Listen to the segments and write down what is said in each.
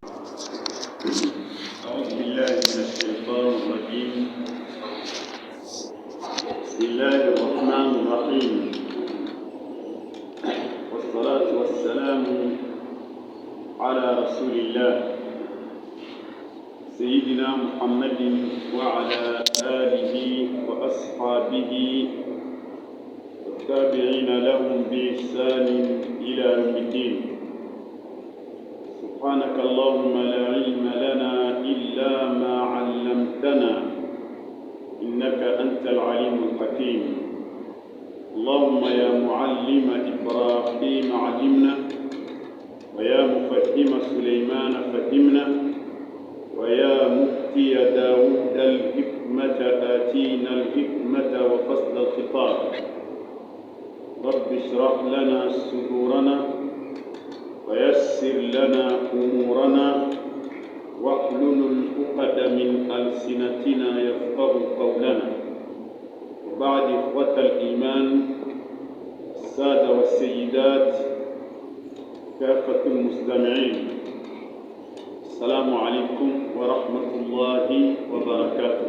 أعوذ بالله من الشيطان الرجيم. بسم الله الرحمن الرحيم، والصلاة والسلام على رسول الله سيدنا محمد وعلى آله وأصحابه والتابعين لهم بإحسان إلى يوم الدين. سبحانك اللهم لا علم لنا إلا ما علمتنا إنك أنت العليم الحكيم. اللهم يا معلم إبراهيم علمنا، ويا مفهم سليمان فهمنا، ويا مفتي داود الحكمة آتينا الحكمة وفصل الخطاب. رب اشرح لنا صدورنا ويسر لنا أمورنا واحلل العقد من ألسنتنا يفقه قولنا. وبعد إخوة الإيمان، السادة والسيدات، كافة المستمعين، السلام عليكم ورحمة الله وبركاته.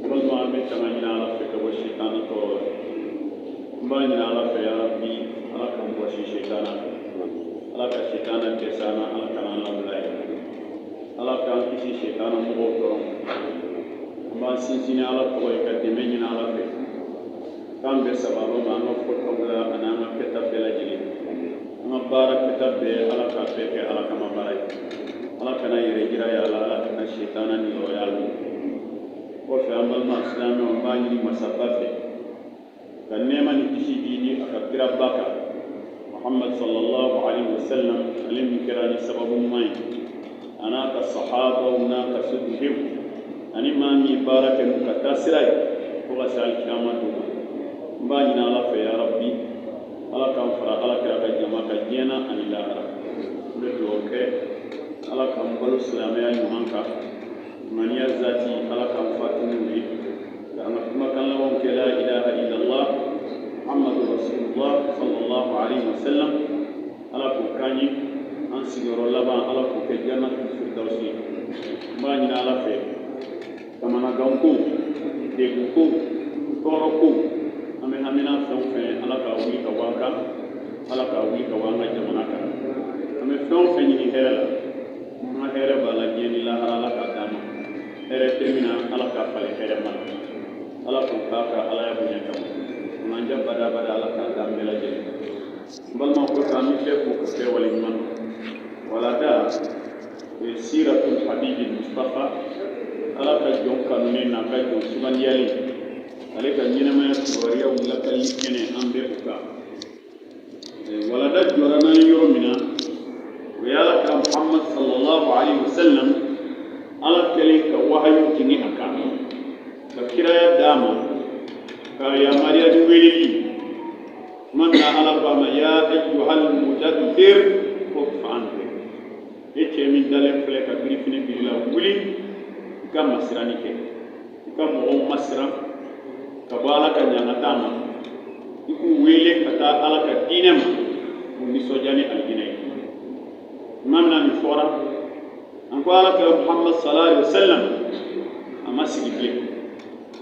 والله ما تمنى على فكرة والشيطان طول ما على يا ربي أراكم وشي شيطانا أراك الشيطان كسانا أراك أنا لا أراك أن كشي شيطانا مغفر ما سينسيني على قوي كدمني على فكرة كان بسبب ما نفقد قبل أنا ما كتب بلاجري ما بارك كتب على كافيك على كما بارك على كنا يرجع يا الله على كنا الشيطان نيرويال وفي أمر ما إسلام وما يني مسافة كنيما نتشي ديني أكثر بكا محمد صلى الله عليه وسلم علم كراني سبب ماي أنا كالصحابة ونا كسدهم أني ما مي بارك مكتاسراي هو سال كما دوما بانينا الله في يا ربي الله كم فرا الله كرا جماعة جينا أن الله ندوك الله كم بلو سلامي يومانك من يزاتي الله كم فاتنوي كما كان لهم لا إله إلا الله محمد رسول الله صلى الله عليه وسلم على كوكاني أن سيجر الله على كوكجانا في الدوسي ما نينا على في كما نقوم ديكو توركو أمنا فين على كاوي كواكا على كاوي كوانا جمانكا أمي فين يهرلا ما هرب على جيني لا على كداما هرب تمنا على كفالي هرب على كوكاكا على يبني كم manja bada ala ka dambela je balma ko tami fe wal iman wala da siratul habib mustafa ala ka jon kanune na ka jon suban yali ale ka nyina ma wariya wala ka yene ambe ka wala da jorana yoro mina wala ka muhammad sallallahu alaihi wasallam ala kale ka wahayu kini aka ka kiraya dama يا مريم ولي من على بما يا أيها المدثر كف عنك إيش من دلهم فلك بريفني بلا ولي كم مسراني كه كم هو مسرا كبالا كنيانا تاما يكون ولي كتا على كدينم ونسوجاني الجنائي مامنا نفورا أنكو على محمد صلى الله عليه وسلم أما سيجيب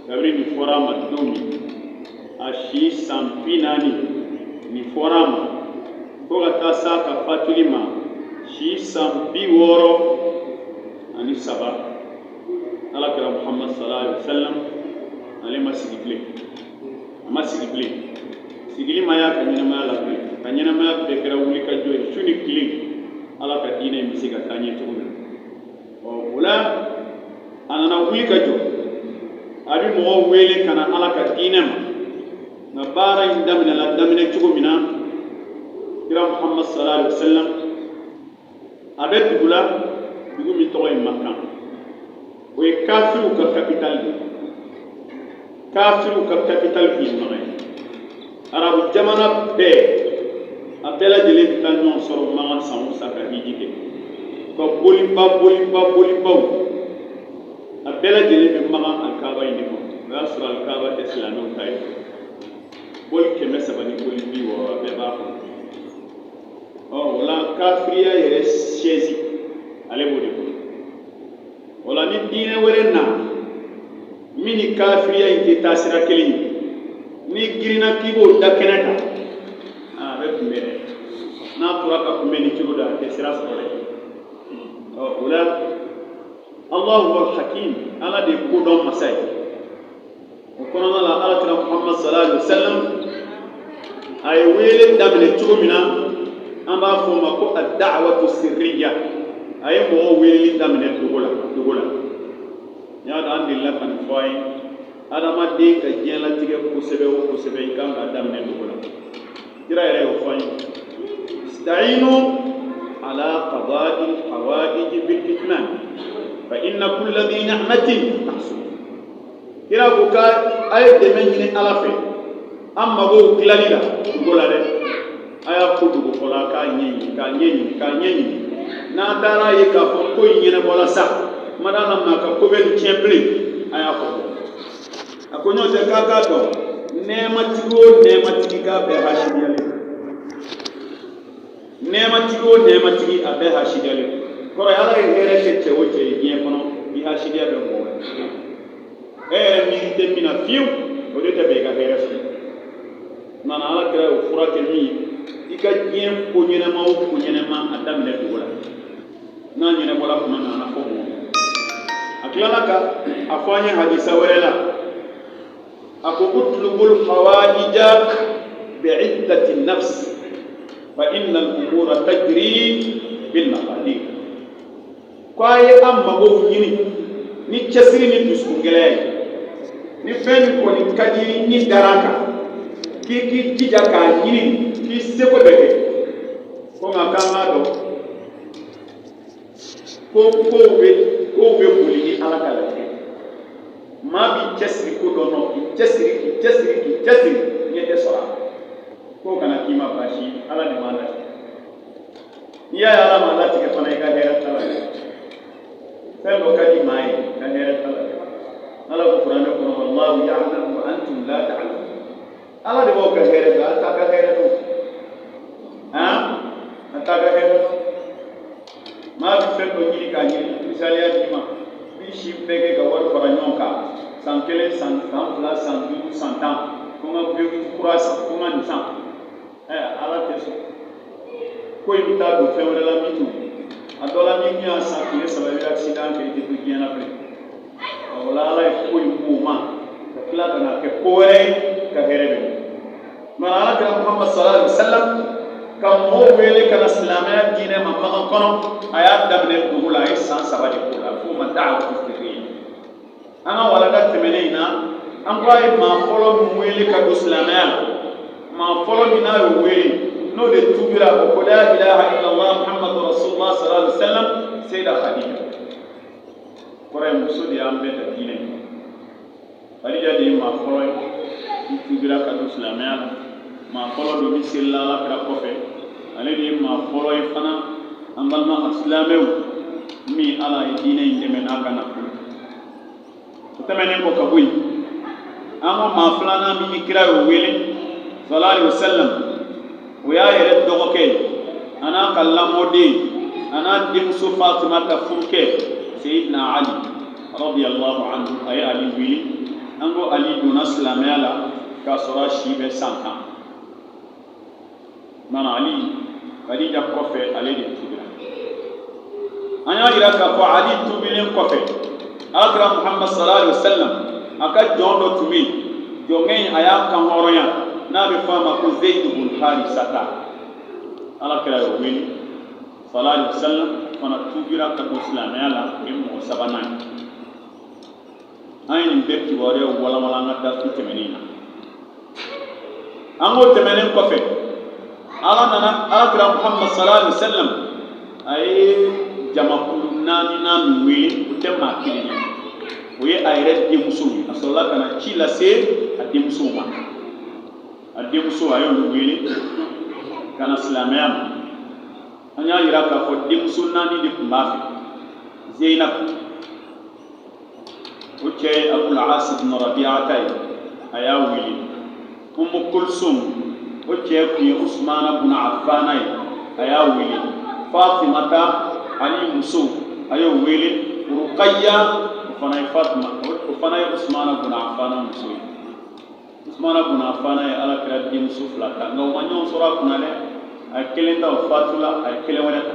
kabiri ni forama domi ashi sampinani ni forama ko ta saka fatulima shi sampi woro ani saba ala kira muhammad sallallahu alaihi wasallam ale masigible sigili maya kanyina mala kanyina mala be kira wuli ka joy suni kili ala ka dine misiga tanye tuguna o wala anana wuli ka joy abi mo wele kana ala ka dine ma na bara indamina la damina chugumina kira muhammad sallallahu alaihi wasallam abe dugula dugumi toy makka o kafiru ka capital bi ma arabu jamana be abela dele tan non soro ma san saka hijike ko boli ba abela dele be ma alkaba indi ko rasul alkaba islamo tay bol ke mesaba ni boli bi wo be ba ko o wala kafiriya yɛrɛ sɛzi ale b'o de bolo o la ni diinɛ wɛrɛ nana min ni kafiriya in tɛ taa sira kelen ye ni girinna k'i b'o da kɛnɛ kan a bɛ kunbɛn dɛ n'a tora ka kunbɛn ni cogo dɔ a tɛ sira sɔrɔ dɛ o la Allahu wal hakim ala de ye kodɔn masa ye o kɔnɔna la alakira Muhammad sallallahu alaihi wa sallam a ye wele daminɛ cogo min na an b'a fɔ o ma ko ad-da'watu sirriya a ye mɔgɔw weleli daminɛ dogo la n y'a dɔn an delila ka nin fɔ a ye adamaden ka diɲɛlatigɛ kosɛbɛ o kosɛbɛ i kan k'a daminɛ dogo la kira yɛrɛ y'o fɔ an ye ista'inu ala qada'i al-hawa'ij bil-kitman fa inna kulla dhi ni'matin mahsud kira ko ka a ye dɛmɛ ɲini ala fɛ an magow dilali la dogo la dɛ a y'a ko dogo fɔlɔ k'a ɲɛɲini n'an taara ye k'a fɔ ko in ɲɛnabɔla sa ma d'a la maa ka ko bɛ nin tiɲɛ bilen a y'a fɔ a ko ɲɔ tɛ k'a k'a dɔn nɛɛmatigi o nɛɛmatigi k'a bɛɛ hasidiyalen nɛɛmatigi o nɛɛmatigi a bɛɛ hasidiyalen kɔrɔ ala ye hɛrɛ kɛ cɛ o cɛ ye diɲɛ kɔnɔ i hasidiya bɛ mɔgɔ la e yɛrɛ miiri tɛ min na fiyewu o de tɛ bɛn i ka hɛrɛ sɔrɔ nana ala kɛra o furakɛ min ye i ka diɲɛ ko ɲɛnɛma o ko ɲɛnɛma a daminɛ dugu la n'a ɲɛnɛbɔla kuma na a fɔ mɔgɔ a tilala ka a fɔ an ye hadisa wɛrɛ la a ko utlubul hawaija bi'iddati nafs fa inna al-umura tajri bil maqadir ko a ye an magow ɲini ni cɛsiri ni dusukun gɛlɛya ye ni fɛn min kɔni ka di ni dara kan k'i jija k'a ɲini k'i seko bɛɛ kɛ ko nka k'an k'a dɔn ko kow bɛ boli ni ala ka latigɛ maa b'i cɛsiri ko dɔ nɔ k'i cɛsiri ɲɛ tɛ sɔrɔ a la k'o kana k'i ma baasi ye ala de m'a latigɛ n'i y'a ye ala m'a latigɛ fana i ka hɛrɛ t'a la dɛ fɛn dɔ ka di maa ye ka hɛrɛ t'a la dɛ ala ko kuranɛ kɔnɔ wallahu ya'lamu wa antum la ta'lamun ala de b'aw ka hɛrɛ dɔn a t'a ka hɛrɛ dɔn a t'a ka hɛrɛ dɔn maa bɛ fɛn dɔ ɲini k'a ɲini misaliya d'i ma i b'i si bɛɛ kɛ ka wari fara ɲɔgɔn kan san 1 san 2 san 5 san 10 ko n ka biriki kura san ko n ka nin san ala tɛ sɔn ko in bɛ taa don fɛn wɛrɛ la min t'o a dɔ la ni min y'a san tile 3 i bɛ accident kɛ i tɛ to diɲɛ na bilen o la ala ye ko in b'o ma ka tila ka na kɛ ko wɛrɛ ye ka hɛrɛ bɛ nka ala kɛra Muhammad sallallahu alaihi wa sallam ka mɔgɔw wele ka na silamɛya diinɛ ma bagan kɔnɔ a y'a daminɛ dugu la a ye san 3 de k'o la f'o ma da'watu sirriya an ka walanda tɛmɛnen in na an ko a ye maa fɔlɔ min wele ka don silamɛya la maa fɔlɔ min n'a y'o wele n'o de tubira o ko la ilaha illallah muhammadu rasulullah sallallahu alaihi wa sallam Seyda Khadija kɔrɔ ye muso de y'an bɛɛ da diinɛ Khadija de ye maa fɔlɔ ye i tubira ka don silamɛya la maa fɔlɔ dɔ min selila ala kɛra kɔfɛ ale de ye maa fɔlɔ ye fana an balima silamɛw min ala ye diinɛ in dɛmɛ n'a ka nafolo o tɛmɛnen kɔ ka bɔ yen an ko maa filanan min ni kira y'o wele sallallahu alaihi wa sallam o y'a yɛrɛ dɔgɔkɛ ye a n'a ka lamɔden a n'a denmuso Fatima ta furukɛ Seydina Ali radiyallahu anhu a ye Ali wele an ko Ali donna silamɛya la k'a sɔrɔ a si bɛ san 10 mana Ali Khadija kɔfɛ ale de tubira an y'a yira k'a fɔ Ali tubilen kɔfɛ alakira Muhammad sallallahu alaihi wa sallam a ka jɔn dɔ tun bɛ yen jɔnkɛ in a y'a kan hɔrɔnya n'a bɛ fɔ a ma ko Zayd ibn Harisata alakira y'o wele sallallahu alaihi wa sallam fana tubira ka don silamɛya la o ye mɔgɔ 3nan ye an ye nin bɛɛ kibaruyaw walawala an ka darsu tɛmɛnen na an k'o tɛmɛnen kɔfɛ ala nana alakira Muhammad sallallahu alaihi wa sallam a ye jamakulu 4 min wele o tɛ maa kelen ye o ye a yɛrɛ denmuso ye a sɔrɔla ka na ci lase a denmusow ma a denmuso a y'olu wele ka na silamɛya ma an y'a yira k'a fɔ denmuso 4 de tun b'a fɛ Zeynab o cɛ ye Abul As ibn Rabi'ata ye a y'a wele Kulsum o cɛ tun ye Usmana ibn Affana ye a y'a wele Fatimata ani muso ayo wele Ruqayya fana Fatima o fana ye Usmana bin Affan muso Usmana bin Affan ye ala kira den muso fila ta nka o ma ɲɔgɔn sɔrɔ a kunna dɛ a ye kelen ta o fatula a ye kelen wɛrɛ ta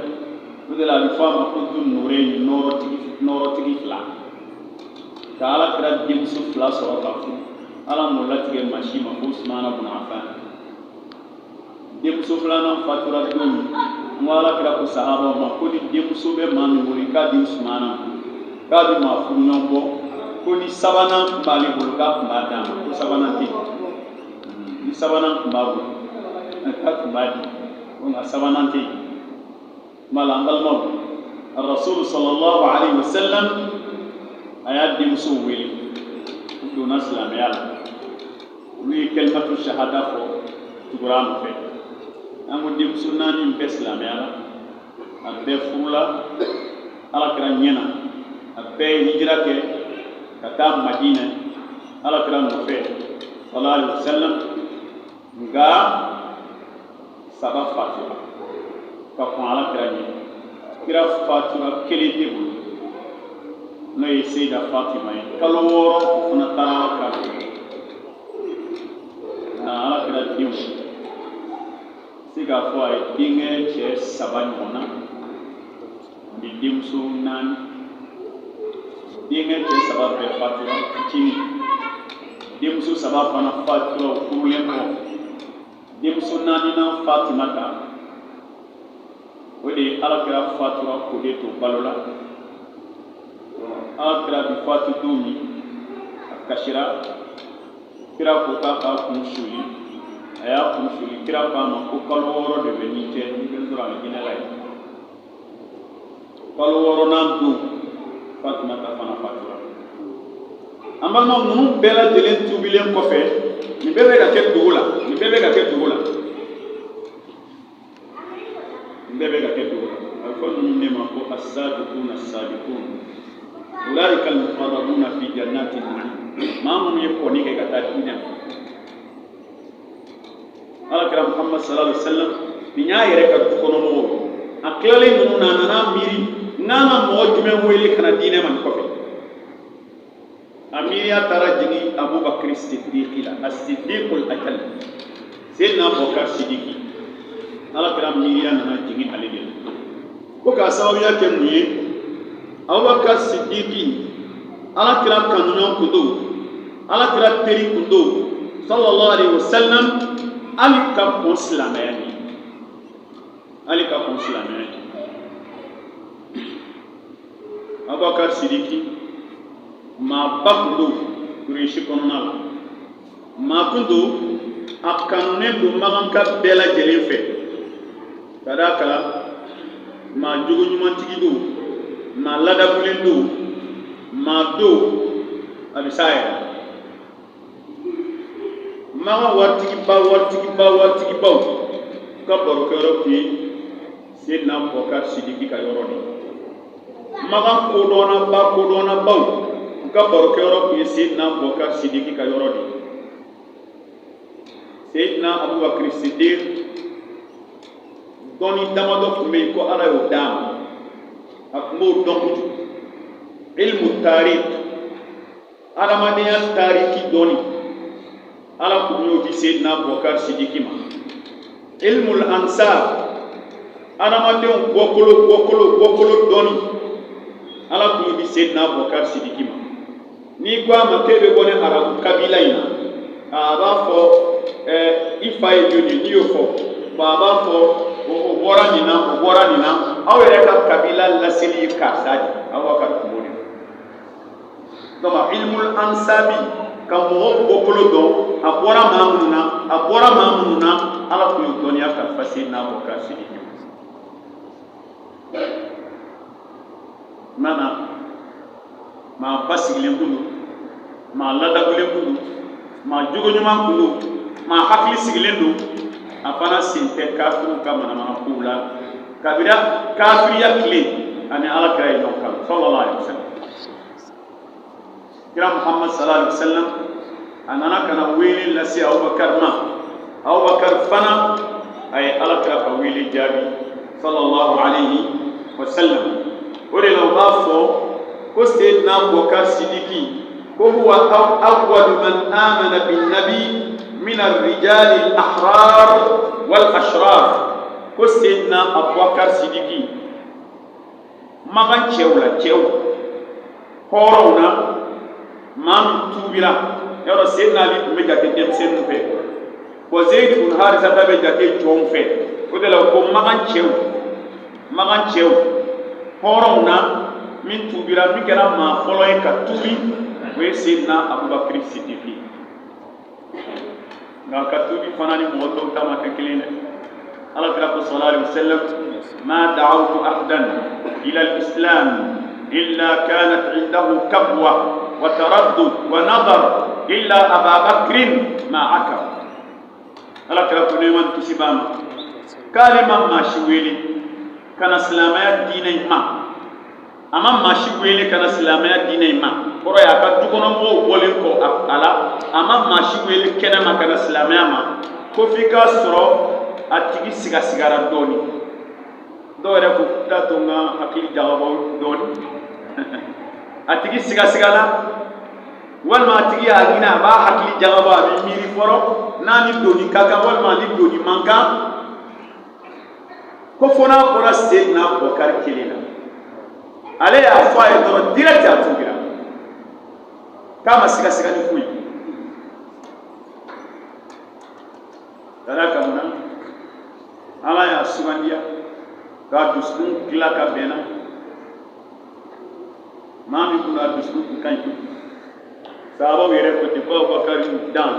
o de la a bɛ fɔ a ma ko du nɔɔrɔtigi fila ka ala kira den muso fila sɔrɔ ka furu ala m'o latigɛ maa si ma ko Usmana bin Affan denmuso filanan fatura don min n ko ala kira ko sahabaw ma ko ni denmuso bɛ maa min bolo i k'a di Usmana ma k'a bɛ maa furu ɲɔgɔn bɔ ko ni sabanan tun b'ale bolo k'a tun b'a d'a ma ko sabanan tɛ yen ni sabanan tun b'a bolo k'a tun b'a di ko nka sabanan tɛ yen kuma la an balimaw Rasulu sallallahu alaihi wa sallam a y'a denmuso wele u donna silamɛya la olu ye kalimatu shahada fɔ tugura a nɔfɛ an ko denmuso naani bɛɛ silamɛya la a bɛɛ furula alakira ɲɛna a bɛɛ ye hijira kɛ ka taa Madina alakira nɔfɛ sallallahu alaihi wasallam nka saba fatura ka kɔn alakira ɲɛ kira fatura kelen tɛ bolo n'o ye Seyida Fatima ye kalo 6 o fana taara alakira alakira denw se k'a fɔ a ye denkɛ cɛ 3 ɲɔgɔn na ni denmuso 4 denkɛ cɛ 3 bɛɛ fatura fitinin denmuso 3 fana fatura o furulen kɔ denmuso 4nan Fatimata o de ye alakira fatura k'o de to balo la alakira bi fatu don min a kasira kira ko k'a k'a kun suli a y'a kun suli kira k'a ma ko kalo 6 de bɛ nin cɛ ni bɛ sɔrɔ a bɛ hinɛ la ye kalo 6nan don Fatimata fana fatura an balimaw ninnu bɛɛ lajɛlen tuubilen kɔfɛ nin bɛɛ bɛ ka kɛ dogo la nin bɛɛ bɛ ka kɛ dogo la nin bɛɛ bɛ ka kɛ dogo la a bɛ fɔ ninnu de ma ko as-sabiquna as-sabiqun ulaika al-muqarrabuna fi jannati an-na'im maa minnu ye kɔni kɛ ka taa hinɛ alakira Muhammad sallallahu alaihi wasallam nin y'a yɛrɛ ka dukɔnɔmɔgɔw a tilalen ninnu na a nana miiri n'an ka mɔgɔ jumɛn wele ka na diinɛ ma nin kɔfɛ a miiriya taara jigin Abubakar Siddiqi la as-Siddiqul akbar Seydina Abubakar Siddiqi alakira miiriya nana jigin ale de la ko k'a sababuya kɛ mun ye Abubakar Siddiqi alakira kanuɲɔgɔn kun don alakira teri kun don sallallahu alaihi wasallam ali ka kɔn silamɛya ye ali ka kɔn silamɛya ye Abubakar Siddiqi maa ba kun don Kureshi kɔnɔna la maa kun don a kanunen don Makanka bɛɛ lajɛlen fɛ ka d'a kan maa jogo ɲumantigi don maa ladabulen don maa don a bɛ s'a yɛrɛ Makan waritigibaw ka barokɛyɔrɔ tun ye Seydina Abubakar Siddiqi ka yɔrɔ de Makan kodɔnnabaw ka barokɛyɔrɔ tun ye Seydina Abubakar Siddiqi ka yɔrɔ de Seydina Abubakar Siddiq dɔnni damadɔ tun bɛ yen ko Ala y'o d'a ma a tun b'o dɔn kojugu ilmu taarikh adamadenya taariki dɔnni Ala kun y'o di Seydina Abubakar Siddiqi ma ilmul ansar adamadenw bɔkolo dɔnni Ala kun y'o di Seydina Abubakar Siddiqi ma n'i ko a ma k'e bɛ bɔ ni arabu kabila in na a b'a fɔ i fa ye joli n'i y'o fɔ a b'a fɔ o bɔra nin na aw yɛrɛ ka kabila laseli ye karisa de Abubakar kun b'o de donc ilmul ansabi ka mɔgɔ bɔkolo dɔn a bɔra maa minnu na Ala kun y'o dɔnniya kalifa Seydina Abubakar Siddiqi nana maa basigilen kun don maa ladabulen kun don maa jogo ɲuman kun don maa hakili sigilen don a fana sen tɛ kafiriw ka manamana kow la kabira kafiriya tile ani Alakira ye ɲɔgɔn kan sallallahu alaihi wasallam kira Muhammad sallallahu alaihi wasallam a nana ka na wele lase Abubakar ma Abubakar fana a ye Alakira ka wele jaabi sallallahu alayhi wa sallam. O de la u b'a fɔ ko Seydina Abubakar Sidiki ko huwa awwalu man amana bin nabi min ar-rijal al-ahrar wal ashrar. Ko Seydina Abubakar Sidiki magan cɛw la cɛw hɔrɔnw na maa min tuubira. Yɔrɔ Seydina Ali tun bɛ jate denmisɛnninw fɛ, ko Zeyd ibn Harisa ta bɛ jate jɔnw fɛ. O de la ko magan cɛw hɔrɔnw na min tuubira, min kɛra maa fɔlɔ ye ka tuubi, o ye Seydina Abubakar Sidiki. Nka ka tuubi fana ni mɔgɔ tɔw ta ma kɛ kelen dɛ. Alakira ko sallallahu alaihi wasallam ma da'awtu ahdan ila al-islam illa kanat 'indahu kabwa wa taraddud wa nadar illa Aba Bakrin ma akar. Alakira ko ne man kisibama k'ale ma maa si wele kana silamɛya diinɛ in ma, a ma maa si wele kana silamɛya diinɛ in ma. Kɔrɔ ye a ka dukɔnɔmɔgɔw bɔlen kɔ a la, a ma maa si wele kɛnɛma kana silamɛya ma, ko f'i k'a sɔrɔ a tigi sigasigara dɔɔni. Dɔw yɛrɛ ko t'a to n ka hakili jagabɔ dɔɔni. A tigi sigasigala, walima a tigi y'a ɲini a b'a hakili jagabɔ, a bɛ miiri fɔlɔ n'a ni doni ka kan walima ni doni man kan. Ko fo n'a bɔra Seydina Abubakar kelen na, ale y'a fɔ a ye dɔrɔn direct a tuubira, k'a ma sigasiga ni foyi. Dara ka mun na Ala y'a sugandiya k'a dusukun dilan ka bɛn na maa min kun a dusukun kun ka ɲi. Sahabaw yɛrɛ ko ten ko Abubakar y'u dan,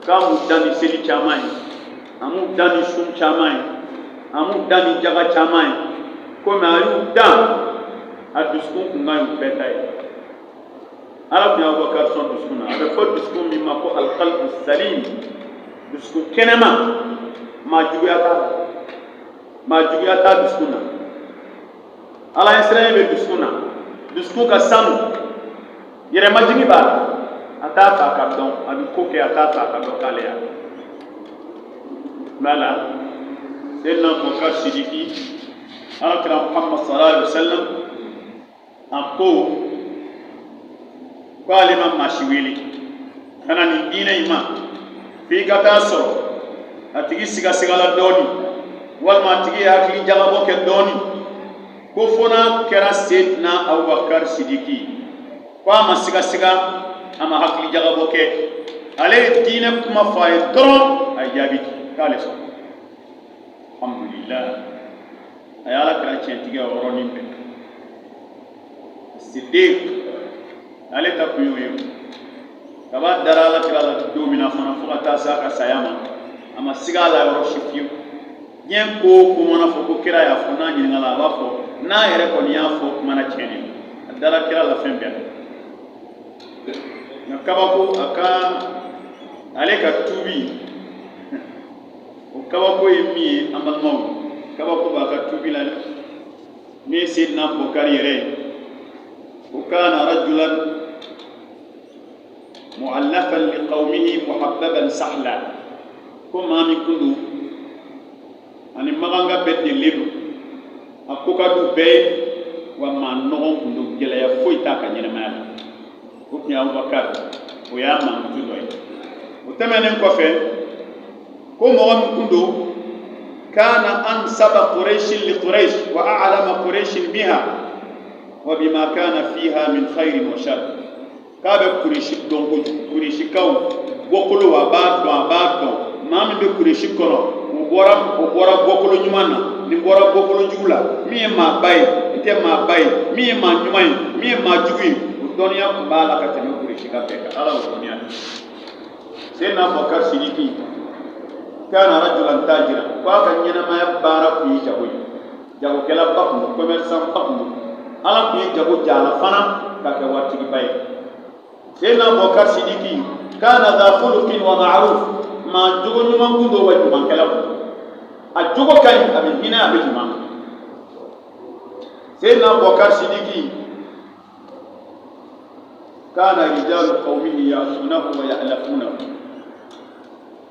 k'a m'u dan ni seli caman ye, a m'u dan ni sun caman ye, a m'u dan ni jaga caman ye, komi a y'u dan a dusukun kun ka ɲi u bɛɛ ta ye. Ala tun ye Abubakar sɔn dusukun na. A bɛ fɔ dusukun min ma ko al-qalbu salim, dusukun kɛnɛma, maa juguya t'a dusukun na. Ala ye siran bɛ dusukun na, dusukun ka sanu, yɛrɛmajigi b'a la, a t'a fɛ a ka dɔn, a bɛ ko kɛ a t'a fɛ a ka dɔn k'ale y'a. Mais la Seydina Abubakar Sidiki, Alakira Muhammad sallallahu alaihi wa sallam a ko k'ale ma maa si wele kana nin diinɛ in ma f'i ka taa sɔrɔ a tigi sigasigala dɔɔni walima a tigi ye hakili jagabɔ kɛ dɔɔni. Ko fo n'a kɛra Seydina Abubakar Sidiki ko a ma sigasiga, a ma hakili jagabɔ kɛ, ale ye diinɛ kuma fɔ a ye dɔrɔn a ye jaabi di k'ale sɔn. Alhamdulillah, a ye Alakira tiɲɛtigɛ o yɔrɔnin bɛɛ. Sidiq ale ta kun y'o ye, kaba dara Alakira la don min na fana fo ka taa se a ka saya ma, a ma siga a la yɔrɔ si fiyewu. Diɲɛ ko o ko mana fɔ ko kira y'a fɔ, n'a ɲininka la a b'a fɔ n'a yɛrɛ kɔni y'a fɔ kuma na tiɲɛ de, a dara kira la fɛn bɛɛ la. Nka kabako a ka ale ka tuubi, o kabako ye min ye an balimaw, kabako b'a ka tuubi la dɛ. Min ye Seydina Abubakar yɛrɛ ye, o kana rajulan mu'allafan liqawmihi muhabbaban sahla, ko maa min kun don ani maganga bɛɛ delilen don, a ko ka d'u bɛɛ ye, wa maa nɔgɔn kun don, gɛlɛya foyi t'a ka ɲɛnamaya la. O tun ye Abubakar, o y'a mankutu dɔ ye. O tɛmɛnen kɔfɛ, ko mɔgɔ min kun don kana ansaba Qurayshin li Quraysh wa a'lama Qurayshin biha wa bima kana fiha min khairin wa shar. K'a bɛ Qurayshi dɔn kojugu, Qurayshikaw bɔkolo a b'a dɔn, maa min bɛ Qurayshi kɔnɔ o bɔra bɔkolo ɲuman na, nin bɔra bɔkolo jugu la, min ye maa ba ye, nin tɛ maa ba ye, min ye maa ɲuman ye, min ye maa jugu ye, o dɔnniya tun b'a la ka tɛmɛ Qurayshi ka bɛɛ kan. Ala y'o dɔnniya di. Seydina Abubakar Sidiki kana rajulan tajira, ko a ka ɲɛnamaya baara kun ye jago ye, jagokɛla ba kun don, commerçant ba kun don. Ala kun ye jago j'a la fana k'a kɛ waritigiba ye. Seydina Abubakar Sidiki kana dha khuluqin wa ma'ruf, maa jogo ɲuman kun don wa ɲumankɛla kun don. A jogo ka ɲi, a bɛ hinɛ, a bɛ ɲuman. Seydina Abubakar Sidiki kana rijalu qawmihi ya'tunahu wa ya'lafunahu,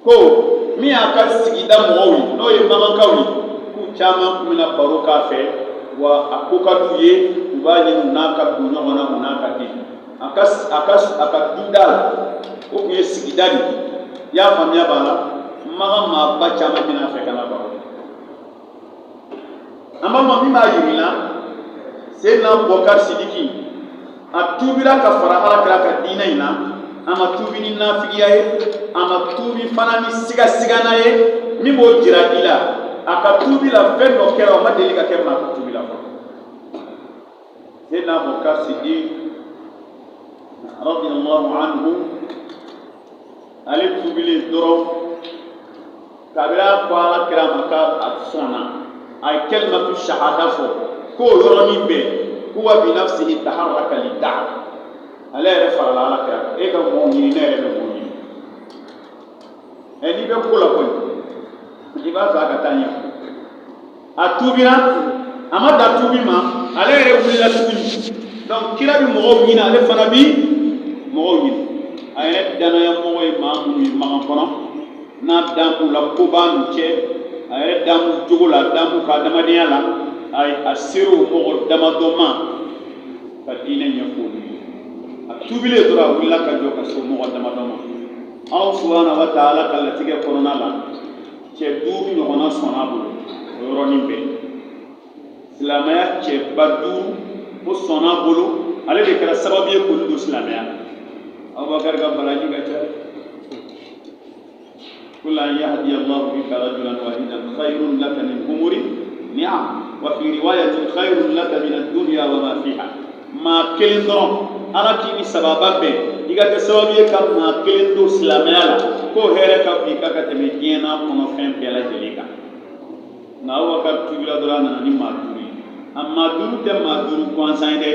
ko min y'a ka sigida mɔgɔw ye n'o ye magankaw ye, ku caman kun bɛna baro k'a fɛ wa a ko ka d'u ye u b'a ɲini u n'a ka don ɲɔgɔn na u n'a ka di a ka duda la o kun ye sigida de i y'a faamuya b'a la maga maaba caman bɛna fɛ ka na baro an b'a ma min b'a yir'i la Seydina Bubakar Sidiki a tuubira ka fara Alakira ka diinɛ in na a ma tuubi ni nafigiya ye a ma tuubi fana ni sigasigana ye min b'o jira i la a ka tuubi la fɛn dɔ kɛra o ma deli ka kɛ maa ka tuubi la fɔlɔ Seydina Bubakar Sidiki radiyallahu anhu ale tuubilen dɔrɔn kabini a ko Alakira ma k'a sɔnna a ye kalimatu shahada fɔ k'o yɔrɔnin bɛɛ huwa bi nafsihi taharraka lid-da'wa ale yɛrɛ farala Alakira kan e ka mɔgɔw ɲini ne yɛrɛ bɛ mɔgɔw ɲini n'i bɛ ko la kɔni i b'a fɛ a ka taa ɲɛ a tuubira a ma dan tuubi ma ale yɛrɛ wulila tuguni donc kira bɛ mɔgɔw ɲini ale fana bi mɔgɔw ɲini a yɛrɛ danaya mɔgɔ ye maa minnu ye magan kɔnɔ n'a dan k'u la ko b'a n'u cɛ a yɛrɛ dan k'u jogo la dan k'u ka adamadenya la a sera o mɔgɔ damadɔ ma ka diinɛ ɲɛfɔ olu ye a tuubilen dɔrɔn a wulila ka jɔ ka se o mɔgɔ damadɔ ma Alahu subahanahu wa taala ka latigɛ kɔnɔna la cɛ 5 ɲɔgɔnna sɔnna a bolo o yɔrɔnin bɛɛ silamɛya cɛba 5 o sɔnna a bolo ale de kɛra sababu ye k'olu don silamɛya Abubakar ka baraji ka ca قل أن يهدي الله بك رجلا واحدا خير لك من حمر نعم وفي رواية خير لك من الدنيا وما فيها ما كلن درون أنا كيني سبابا بين إذا كسبب يكاب ما كلن دو سلامي على كو هيرك بيكا كتمجينا كنو فهم بيلا جليكا ناو وكاب تبلا درانا ناني مادوري أما دورو تم مادورو كوانسان دي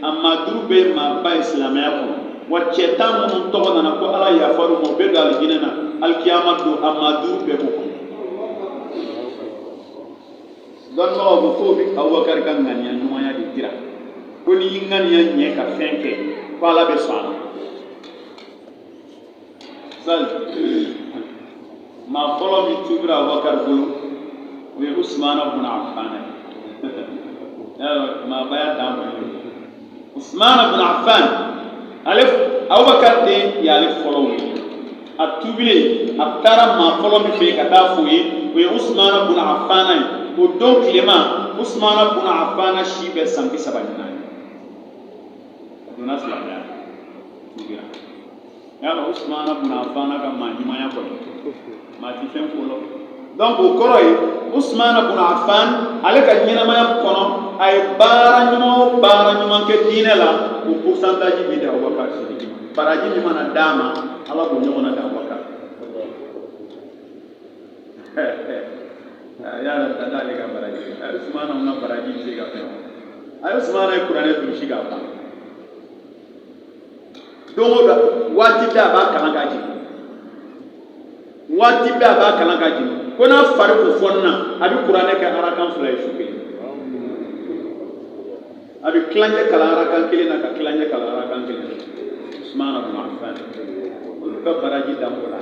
أما دورو بي ما با إسلامي أكو وچتام من توغنا نكو ألا يفارو مبيد على جننا الكيامة دو أما دورو بي مكو don ma o fo bi Abubakar kan ngania numaya di tira ko ni ngania nye ka fenke ko ala be sala sal ma folo mi tubra Abubakar bulu we Usman ibn Affan ma baya dam Usman ibn Affan alif Abubakar de ya alif folo atubile atara ma folo mi fe ka ta fuyi we Usman ibn Affan o don tilema Usman ibn Affan shi bɛ san 34 donna silamɛya tugira yala Usman ibn Affan ka maa ɲumanya kɔni maa ti fɛn fɔlɔ donc o kɔrɔ ye Usman ibn Affan ale ka ɲɛnamaya kɔnɔ a ye baara ɲuman kɛ diinɛ la o pourcentage bi di Abubakar Sidiki baraji min mana d'a ma Ala b'o ɲɔgɔn na di Abubakar yala tata ale ka baraji a Usmana una baraji bɛ se ka fɛn a Usmana ye kuranɛ durusi k'a ban don o don waati bɛɛ a b'a kalan k'a jigin waati bɛɛ a b'a kalan k'a jigin ko n'a fari ko fɔni na a bɛ kuranɛ kɛ arakan 2 ye su kelen a bɛ tilancɛ kalan arakan 1 na ka tilancɛ kalan arakan 1 na Usmana ibn Affan olu ka baraji dan o la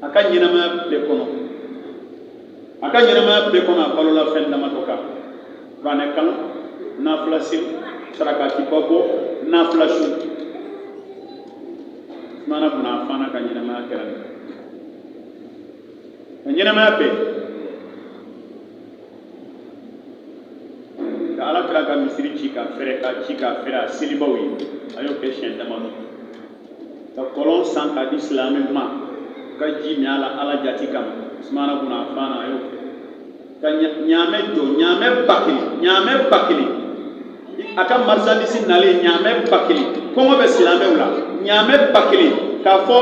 a ka ɲɛnamaya bɛɛ kɔnɔ a balola fɛn damadɔ kan kuranɛ kalan nafila seli sarakatiba bɔ nafila su Usmana ibn Affan ka ɲɛnamaya kɛra nin ɲɛnamaya bɛɛ ka Alakira ka misiri ci ka fɛrɛ a selibaw ye a y'o kɛ siɲɛ damadɔ ka kɔlɔn san k'a di silamɛw ma ka ji min ala jati kama Usmana ibn Affan a y'o kɛ ka ɲaamɛ jɔ ɲaamɛ ba kelen a ka marchandise nalen ɲaamɛ ba kelen kɔngɔ bɛ silamɛw la ɲaamɛ ba kelen k'a fɔ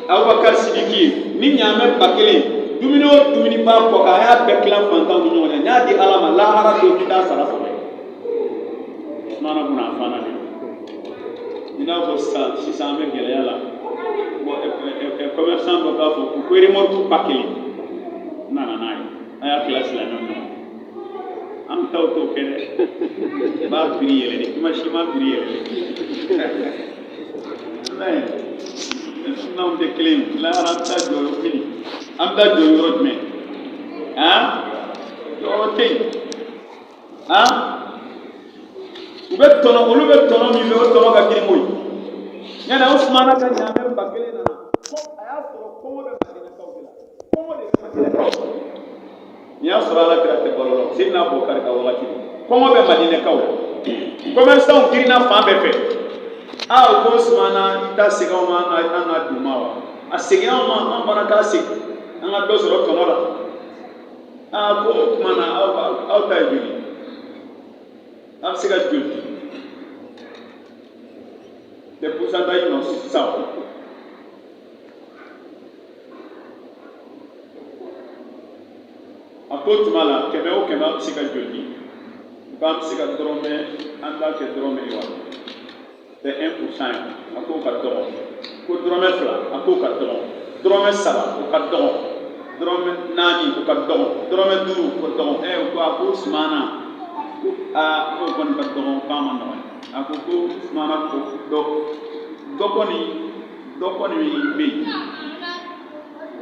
Abubakar Sidiki ye ni ɲaamɛ ba kelen dumuni o dumuni b'a kɔ k'a y'a bɛɛ tilan fantanw ni ɲɔgɔn cɛ n y'a di Ala ma lahara don n bɛ taa sara sɔrɔ Usmana ibn Affan de i n'a fɔ sisan an bɛ gɛlɛya la commerçant dɔ k'a fɔ ko remorque ba kelen nana n'a ye a y'a tila silamɛw ɲɔgɔn an bɛ taa o t'o kɛ dɛ i b'a prix yɛlɛ de i ma si ma prix yɛlɛ n'anw tɛ kelen ye lahara an bɛ taa jɔ yɔrɔ jumɛn yo te ube tono ulu be tono mi be tono ka kiri moy nyana Usmana ka nyame bakele na ko aya so ko mo be madina kawla ko mo de madina kawla ya sura la kira te bololo sidna Abubakar ka wala kiri ko mo be madina kawla commerçant kiri na fa be fe ko Usmana ita siga ma na dumawa a siga ma an bana ka sig an ga do soro tono la ko mana au tay bi am siga julti de pourcentage non ça ako tumala keme o keme am siga julti am siga drome anda ke drome wa de 1% ako ka do ko drome fla ako ka do drome saba ko ka do drome nani ko ka do drome duru ko do ko ako Usmana ko kon ka do pa man no ako ko Usmana ko do koni be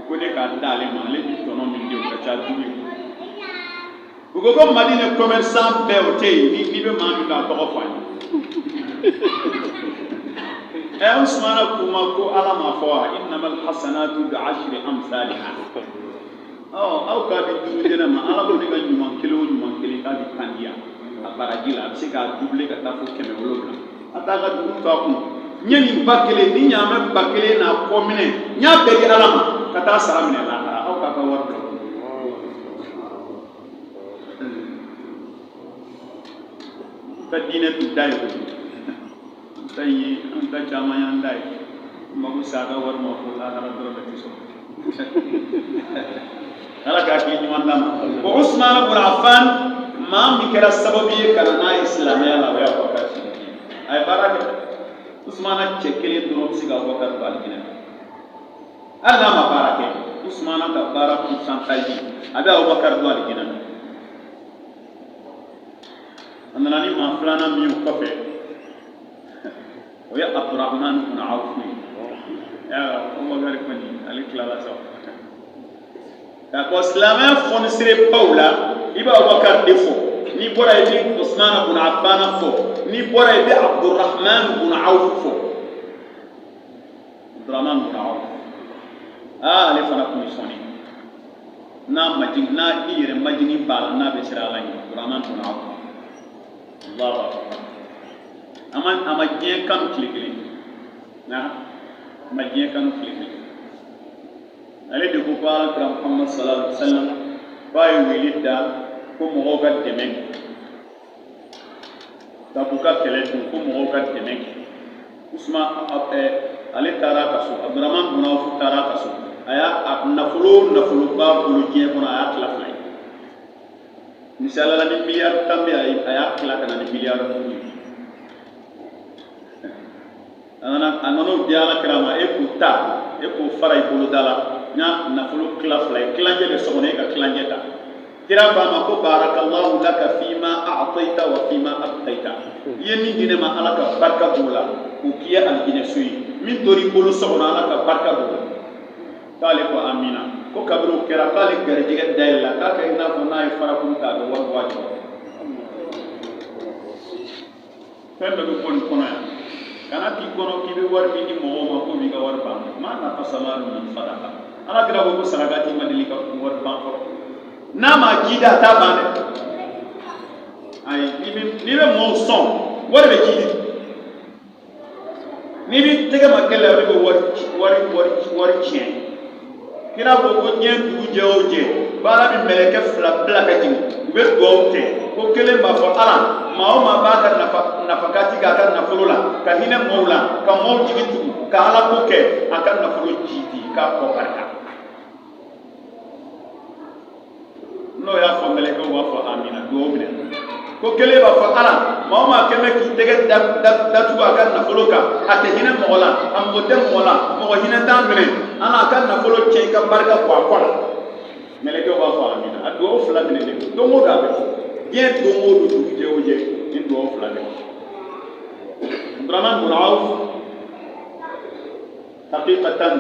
ko ne ka dale ma le bi tono mi de ka cha duwi ko Madina commerçant be o te ni be ma mi ka to fa ni Usmana kuma ko ala ma fa innamal hasanatu bi ashri amsalha aw ka bi duwi de ma ala ko ne ka nyuma kilo ka bi kandia barajila se ka double ka ta fo keme wolobla ata ka du to akun nyeni bakele ni nyame bakele na komine nya be di alama ka ta sara mine la aw ka war ko ta dine tu dai ko tayi an ta jama yan dai magu saga war mo ko la hara doro be so ala ka ki nyuman dama ko Usman ibn Affan maam mi kɛra sababu ye ka na n'a silamɛya la o y'a Abubakar a ye baara kɛ Usmana cɛ kelen dɔrɔn bɛ se ka Abubakar don alijinɛ hali n'a ma baara kɛ Usmana ka baara pourcentage a bɛ Abubakar don alijinɛ a nana ni maa filanan min ye kɔfɛ o ye Abdurrahman ibn Awf ye Abubakar kɔni ale tilala sa ka ko silamɛya fonisere baw la i bɛ Abubakar de fɔ ni bɔra ye bi Usman ibn Affan fɔ ni bɔra ye bi Abdurrahman ibn Awf fɔ Abdurrahman ibn Awf ale fana kun ye sɔnni n'a i yɛrɛ majigin b'a la n'a bɛ siran Ala ɲɛ Abdurrahman ibn Awf Allahu akbar a ma diɲɛ kanu tile kelen a ma diɲɛ kanu tile kelen ale de ko Alakira Muhammad sallallahu alaihi wa sallam k'a ye wele da ko mɔgɔw ka dɛmɛ ka b'u ka kɛlɛ dun ko mɔgɔw ka dɛmɛ Usman ale taara a ka so Abdurrahman ibn Awf taara a ka so a y'a nafoloba bolo diɲɛ kɔnɔ a y'a tila fila ye misaliyala ni miliyari 10 bɛ a y'a tila ka na ni miliyari 5 ye a nana o di Alakira ma e k'o fara i bolo da la n y'a nafolo tila fila ye tilancɛ bɛ so kɔnɔ e ka tilancɛ ta kira ba ma ko barakallahu laka fima a'tayta wa fima abqayta ye min di ne ma Ala ka barika b'o la k'o k'i ye alijinɛ so ye min tora i bolo so kɔnɔ Ala ka barika b'o la k'ale ko amina ko kabiri o kɛra k'ale garijɛgɛ dayɛlɛla k'a kɛ i n'a fɔ n'a ye farakuru ta a bɛ wari bɔ a jɔ fɛn bɛɛ bɛ bɔ nin kɔnɔ yan kana k'i kɔnɔ k'i bɛ wari min di mɔgɔw ma ko b'i ka wari ban maa nafa samalu min sadaka Alakira ko saraka t'i ma deli ka wari ban fɔlɔ n'a ma ji da a t'a ban dɛ ayi n'i bɛ mɔɔw sɔn wari bɛ ji di n'i b'i tɛgɛ ma kɛ la o de bɛ wari tiɲɛ kira ko diɲɛ dugu jɛ o jɛ baara bɛ mɛlɛkɛ fila bila ka jigin u bɛ dugawu kɛ ko kelen b'a fɔ Ala maa o maa b'a ka nafakati k'a ka nafolo la ka hinɛ mɔɔw la ka mɔɔw jigi tugu ka Ala ko kɛ a ka nafolo ji di k'a kɔ barika n'o y'a fɔ mɛlɛkɛw b'a fɔ amina dugawu minɛ ko kelen b'a fɔ Ala maa o maa kɛ mɛ k'i tɛgɛ datugu a ka nafolo kan a tɛ hinɛ mɔgɔ la a mɔgɔ tɛ mɔgɔ la mɔgɔ hinɛ t'an minɛ Ala a ka nafolo cɛ i ka barika bɔ a kɔ la mɛlɛkɛw b'a fɔ amina a dugawu fila minɛ de don o don a bɛ fɔ diɲɛ don o don dugu jɛ o jɛ ni dugawu fila de fɔ Abdurrahman ibn Awf haqiqatan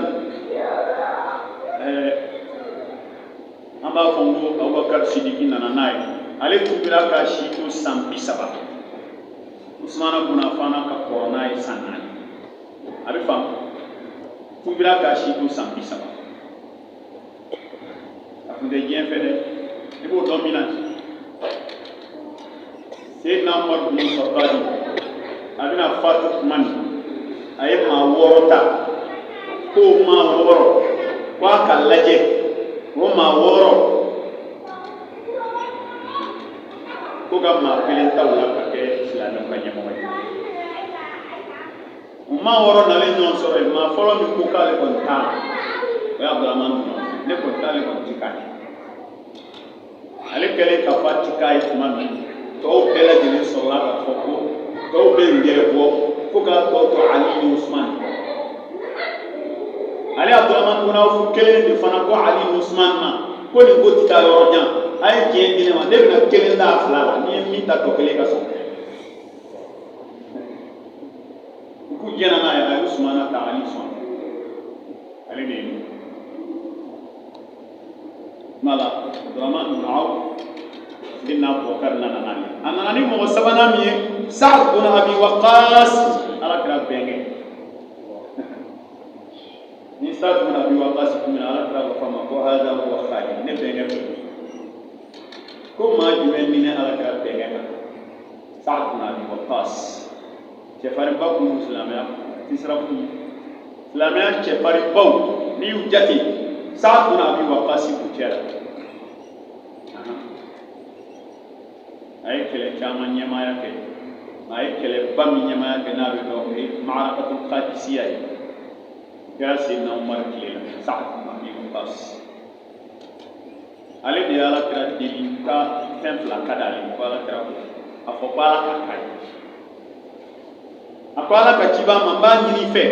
an b'a fɔ n ko Abubakar Sidiki nana n'a ye ale tubira ka si to san 30 Usmana bun Affan ka kɔrɔ n'a ye san 4 a bɛ faamu tubira ka si to san 30 a tun tɛ diɲɛ fɛ dɛ i b'o dɔn min na Seydina Umar bin Khattab a bɛna fatu tuma min a ye maa 6 ta ko maa 6 ko a ka lajɛ o maa 6 ko ka maa 1 ta o la ka kɛ silamɛw ka ɲɛmɔgɔ ye o maa 6 nalen ɲɔgɔn sɔrɔ yen maa fɔlɔ min ko k'ale kɔni t'a la o ye Abdurahmani bin Awf ne kɔni t'ale kɔni ti k'a ye ale kɛlen ka fa ti k'a ye tuma min tɔw bɛɛ lajɛlen sɔrɔla k'a fɔ ko tɔw bɛ yɛrɛ bɔ fo k'a tɔ to Ali ni Usman ale Abdurahmani bin Awf kelen de fana ko Ali ni Usman ma ko nin ko ti taa yɔrɔ jan a ye diɲɛ di ne ma ne bɛna kelen d'a 2 la ni ye min ta tɔ kelen ka sɔn u k'u jɛna n'a ye a ye Usmana ta Ali sɔn ale de ye mala Abdurahmani bin Awf Seydina Abubakar nana n'a ye a nana ni mɔgɔ 3nan min ye Sa'd bin Abi Waqqas Alakira bɛnkɛ ni Sa'd bin Abi Waqqas tun bɛ na Alakira b'a fɔ a ma ko hada huwa Khalid ne bɛnkɛ fɛ ko maa jumɛn ni ne Alakira bɛnkɛ kan Sa'd bin Abi Waqqas cɛfarinba kun y'u silamɛya ti sira kun silamɛya cɛfarinbaw n'i y'u jate Sa'd bin Abi Waqqas kun cɛ la a ye kɛlɛ caman ɲɛmaaya kɛ a ye kɛlɛba min ɲɛmaaya kɛ n'a bɛ dɔn o ye Ma'arakatul Qadisiya ye kɛra Seydina Umar tile la Sa'd bin Abi Waqqas ale de ye Alakira deli ka fɛn 2 ka d'ale ko Alakira ko a fɔ ko Ala ka k'a ye a ko Ala ka ciba ma n b'a ɲini fɛ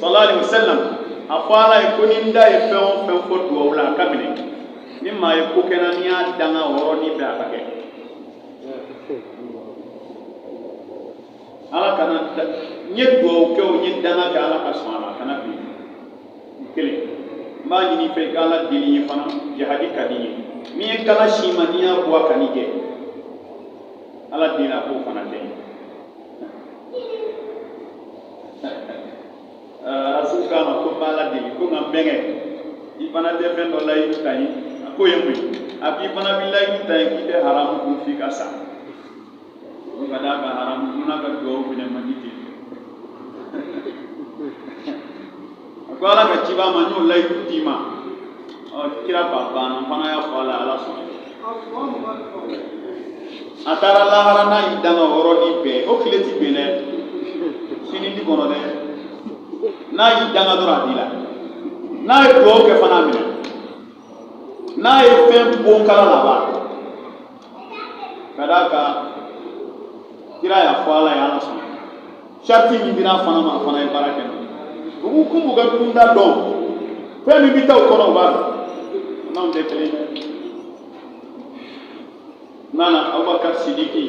sallallahu alaihi wasallam a fɔ Ala ye ko ni n da ye fɛn o fɛn fɔ duwawu la a ka minɛ ni maa ye ko kɛnɛ n'i y'a danga o yɔrɔnin bɛɛ a ka kɛ Ala kana n ye duwawu kɛ o n ye danga kɛ Ala ka sɔn a la a kana bin kelen n b'a ɲini fɛ i ka Ala deli n ye fana jihadi ka di n ye min ye kala si ma n'i y'a bɔ a kan i jɛ Ala deli a k'o fana kɛ Rasul k'a ma ko n b'a la deli ko nka n bɛnkɛ i fana tɛ fɛn dɔ layidu ta ye a ko ye mun ye a k'i fana bɛ layidu ta ye k'i tɛ haramu kun f'i ka sa o ka d'a kan haramu donna ka duwawu minɛ man di ten a ko Ala ka ciba ma n y'o layidu d'i ma kira ba banna n fana y'a fɔ Ala Ala sɔnna a taara lahara n'a y'i danga o yɔrɔnin bɛɛ o tile ti bɛn dɛ sini ti kɔnɔ dɛ n'a y'i danga dɔrɔn a b'i la n'a ye duwawu kɛ fana a minɛ n'a ye fɛn bon kala laban ka d'a kan kira y'a fɔ Ala ye Ala sɔnna sariti min dira fana ma a fana ye baara kɛ u b'u kun b'u ka dunda dɔn fɛn min bɛ taa o kɔnɔ u b'a dɔn n'anw tɛ kelen ye nana Abubakar Sidiki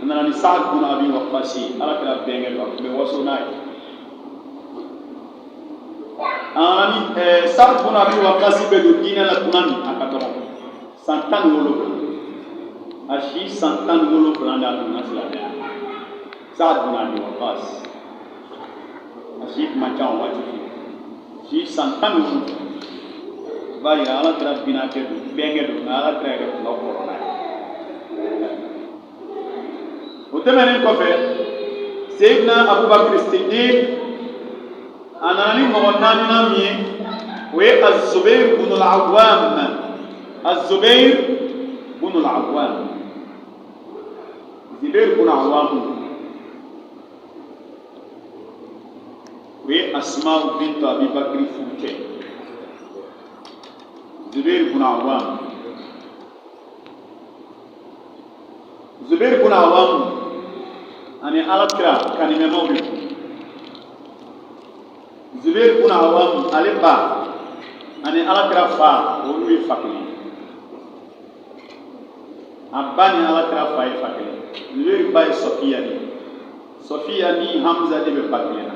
a nana ni Sa'd bin Abi Waqqas Alakira bɛnkɛ don a tun bɛ waso n'a ye a nana ni Sa'd bin Abi Waqqas bɛ don diinɛ la tuma min a ka dɔgɔ san 17 a si san 17 de a donna silamɛya Sa'd bin Abi Waqqas a si tun man ca o waati si san 17 b'a yira Alakira binakɛ don bɛnkɛ don nka Alakira yɛrɛ tun ka kɔrɔ n'a ye o tɛmɛnen kɔfɛ Seydina Abubakar Siddiq a nana ni mɔgɔ 4nan min ye o ye Az-Zubair bin al-Awwam Az-Zubair bin al-Awwam Zubair bin al-Awwam o ye Asma bint Abi Bakr furu kɛ Zubair bin al-Awwam Zubair bin al-Awwam ani Alakira kanimɛmaw de don Zubair bin al-Awwam ale ba ani Alakira fa olu ye fa kelen a ba ni Alakira fa ye fa kelen Zubair ba ye Sofiya de Sofiya ni Hamza de bɛ ba kelen na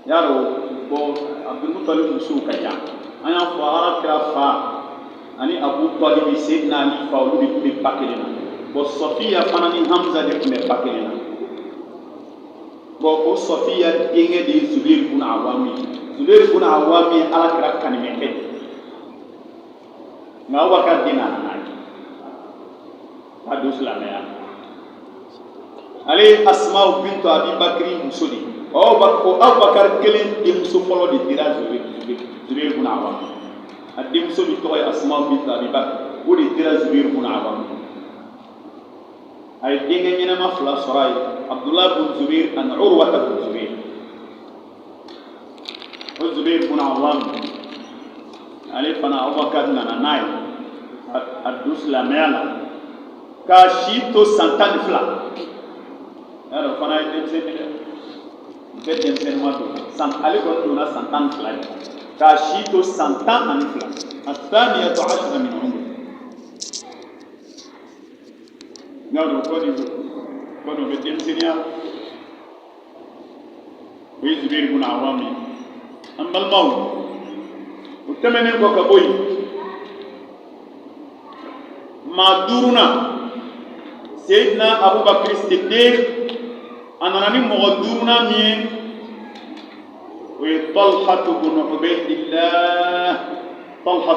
y'a dɔn Abdul Mutalib musow ka ca an y'a fɔ Alakira fa ani Abu Talib Seydina Ali fa olu de tun bɛ ba kelen na bon Sɔfiya fana ni Hamza de tun bɛ ba kelen na bon o Sɔfiya denkɛ de ye Zubair ibn Awam ye Zubair ibn Awam ye Alakira kanimɛkɛ de nka Abubakar den nana ye a don silamɛya ale ye Asma bintu Abi Bakri muso de Abubakar kelen denmuso fɔlɔ de dira Zubair ibn Awam a denmuso min tɔgɔ ye Asma bintu Abi Bakr o de dira Zubair ibn Awam a ye denkɛ ɲɛnama fila sɔrɔ a ye Abdullah ibn Zubair ani Urwa ibn Zubair o Zubair ibn Awam ale fana Abubakar nana n'a ye a don silamɛya la k'a si to san 12 y'a dɔn fana ye denmisɛnnin dɛ bɛɛ denmisɛnninma don ale kɔni donna san 12 ye k'a si to san 12 الثانية عشرة من عمره y'a dɔn kɔni bɛ denmisɛnniya o ye Zubair ibn Awam ye an balimaw o tɛmɛnen kɔ ka bɔ yen maa duurunan Seydina Abubakar Siddiq a nana ni mɔgɔ duurunan min ye o ye Talha ibn Ubaydillah Talha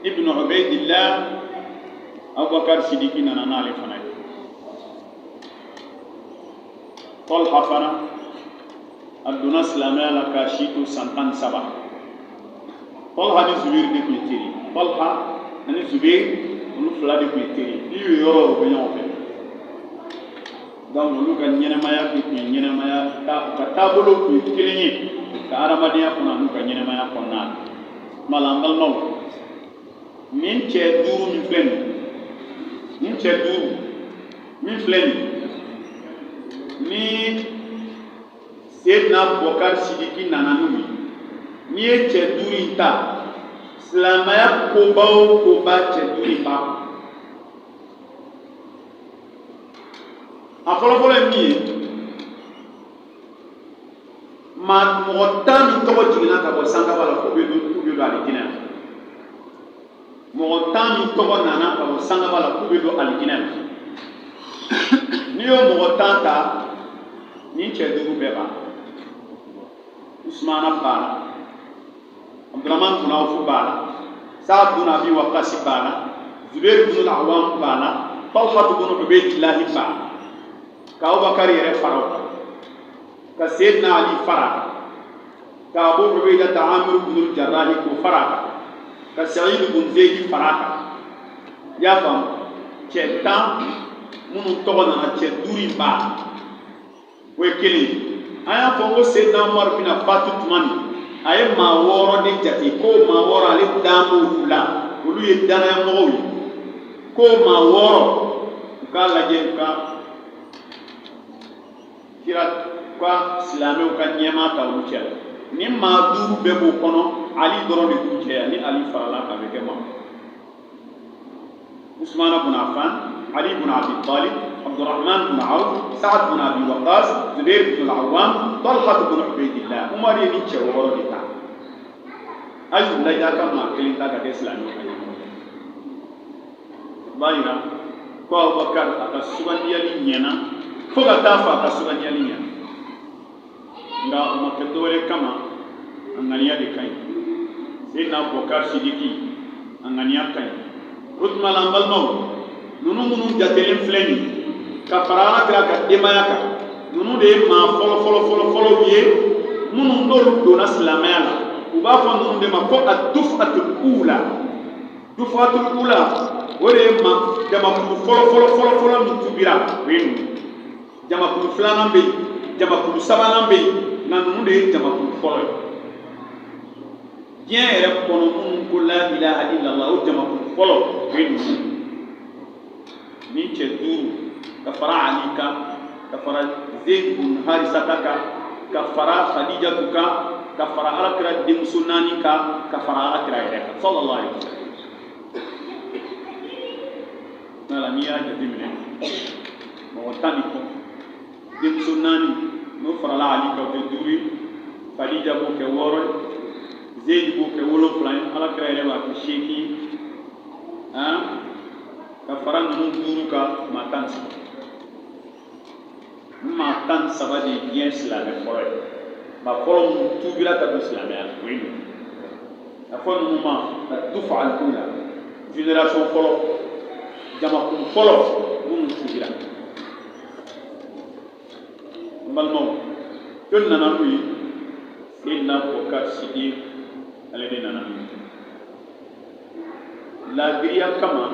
ibn Ubaydillah Abubakar Siddiq nana n'ale fana ye Talha fana a donna silamɛya la k'a si to san 13 Talha ni Zubair de tun ye teri Talha ani Zubair olu fila de tun ye teri n'i y'u yɔrɔ o bɛ ɲɔgɔn fɛ donc olu ka ɲɛnɛmaya tun ye ɲɛnɛmaya ka taabolo tun ye kelen ye ka adamadenya kɔnɔ n'u ka ɲɛnɛmaya kɔnɔna na tuma la an balimaw nin cɛ duuru min filɛ nin ni Seydina Abubakar Sidiki nana n'u ye n'i ye cɛ duuru in ta silamɛya koba o koba cɛ duuru in b'a kɔnɔ a fɔlɔfɔlɔ ye min ye mɔgɔ 10 min tɔgɔ jiginna ka bɔ sangaba la k'u bɛ don alijinɛ la mɔgɔ 10 min tɔgɔ nana ka bɔ sangaba la k'u bɛ don alijinɛ la n'i y'o mɔgɔ 10 ta nin cɛ duuru bɛɛ b'a Usmana b'a la Abdurrahman ibn Awf b'a la Sa'd ibn Abi Waqqas b'a la Zubair ibn Awam b'a la Talha ibn Ubaydillah b'a la ka Abubakar yɛrɛ fara o kan ka Seydina Ali fara a kan ka Abu Ubayda Amir ibn Jarrah k'o fara a kan ka Sa'id ibn Zayd fara a kan i y'a faamu cɛ 10 minnu tɔgɔ nana cɛ 5 in b'a la o ye kelen an y'a fɔ ko Seydina Umar bɛna fatu tuma min a ye maa 6 de jate ko maa 6 ale dan b'olu la olu ye danayamɔgɔw ye ko maa 6 u k'a lajɛ u ka kira ka silamɛw ka ɲɛmaa ta olu cɛ ni maa 5 bɛɛ b'o kɔnɔ Ali dɔrɔn de b'u cɛ ni Ali farala k'a bɛ kɛ maa Usman ibn Affan Ali ibn Abi Talib Abdurrahman ibn Awf Sa'd ibn Abi Waqqas Zubair ibn Awam Talha ibn Ubaydillah Umar ye ni cɛ 6 de ta a y'u lajɛ a ka maa 1 ta ka kɛ silamɛw ka ɲɛmaa b'a yira ko Abubakar a ka sugandiyali ɲɛna fo ka taa fɔ a ka sugandiyali ɲɛna nka o ma kɛ dɔwɛrɛ kama a ŋaniya de ka ɲi Seydina Abubakar Sidiki a ŋaniya ka ɲi o tuma la an balimaw ninnu minnu jatelen filɛ nin ka fara Alakira ka denbaya kan ninnu de ye maa fɔlɔ ye minnu n'olu donna silamɛya la u b'a fɔ ninnu de ma ko a dufatul ula o de ye jamakulu fɔlɔ min tubira o ye ninnu jamakulu 2nan bɛ yen jamakulu 3nan bɛ yen nka ninnu de ye jamakulu fɔlɔ ye diɲɛ yɛrɛ kɔnɔ minnu ko la ilaha illallah o jamakulu fɔlɔ o ye ninnu ni cɛ 5 ka fara Ali kan ka fara Zayd ibn Harisata kan ka fara Khadijatu kan ka fara Alakira denmuso 4 kan ka fara Alakira yɛrɛ kan sallallahu alaihi wasallam nala n'i y'a jateminɛ mɔgɔ 10 ni kɔ denmuso 4 n'o farala Ali kan o kɛ 5 ye Khadija b'o kɛ 6 ye Zaid ko ke wolonfila ye ala kira yɛrɛ b'a kɛ 8 ka fara ninnu 5 kan maa 13 maa 13 de ye diɲɛ silamɛ fɔlɔ ye maa fɔlɔ minnu tuubira ka don silamɛya la o ye ninnu a fɔ ninnu ma ka dufa al-ula génération fɔlɔ jamakulu fɔlɔ minnu tuubira n balimaw jɔnni nana n'u ye Seydina Abubakar Sidiq ale de nana n'u ye laadiriya kama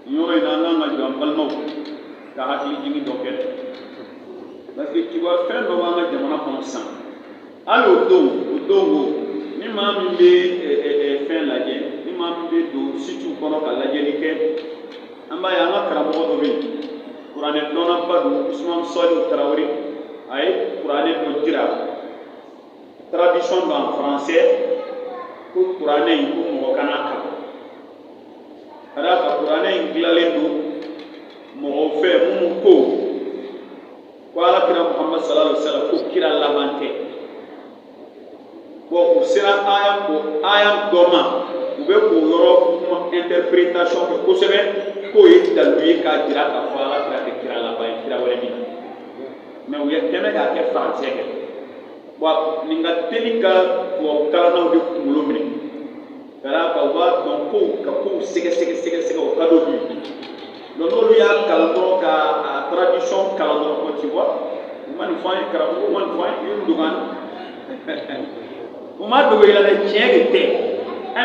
yɔrɔ in na an kan ka jɔ an balimaw ka hakili jigin dɔ kɛ parce que kibaru fɛn dɔ b'an ka jamana kɔnɔ sisan hali o don ni maa min bɛ fɛn lajɛ ni maa min bɛ don sitiw kɔnɔ ka lajɛli kɛ an b'a ye an ka karamɔgɔ dɔ bɛ yen kuranɛ dɔnnaba don Usman Salihu Tarawele a ye kuranɛ dɔ jira traduction dɔ en français ko kuranɛ in ko mɔgɔ kana kalan ka d'a kan kuranɛ in dilanlen don mɔgɔw fɛ minnu ko alakira Muhammad sallallahu alaihi wasallam ko kira laban tɛ bon u sera aya dɔ ma u bɛ k'o yɔrɔ interprétation kɛ kosɛbɛ k'o ye dalu ye k'a jira k'a fɔ alakira tɛ kira laban ye kira wɛrɛ min na mais u ye tɛmɛ k'a kɛ faransɛ kɛ bon nin ka teli ka tubabu kalannaw de kunkolo minɛ ka d'a kan u b'a dɔn ka kow sɛgɛsɛgɛ o ka d'olu ye donc n'olu y'a kalan dɔrɔn ka traduction kalan dɔrɔn ko tu vois u ma nin fɔ an ye karamɔgɔ u ma nin fɔ an ye u dogo an na u ma dogo i la dɛ tiɲɛ de tɛ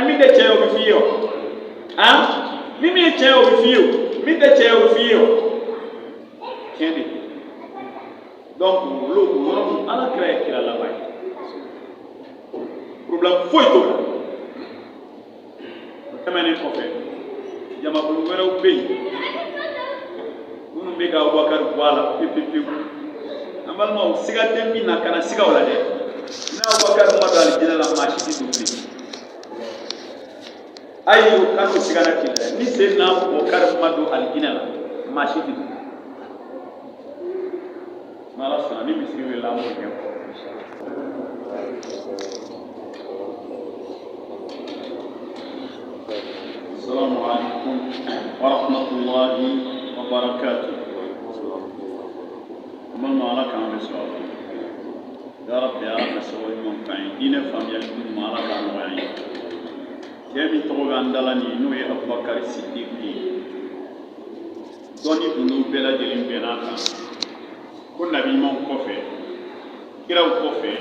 min tɛ tiɲɛ ye o bɛ f'i ye o min ye tiɲɛ ye o bɛ f'i ye o min tɛ tiɲɛ ye o bɛ f'i ye o tiɲɛ de tɛ donc o yɔrɔ min ala kira ye kira laban ye problème foyi t'o la o tɛmɛnen kɔfɛ jamakulu wɛrɛw bɛ yen minnu bɛ ka Abubakar bɔ a la pewu an balimaw siga tɛ min na kana siga o la dɛ n'a Abubakar ma don alijinɛ la maa si tɛ don bilen ayi o kan to siga na kelen dɛ ni Seydina Abubakar ma don alijinɛ la maa si tɛ don n'Ala sɔnna ni misiri wulila an b'o kɛ السلام عليكم ورحمة الله وبركاته من مالك عن رسول يا رب يا رب سوي منفعين دين فهم يكون مالك عن وعين كيف تقول عن دلني نوي أبو بكر الصديق دوني دنو بلا جلين بيناتا كل نبي من كفر كلا كفر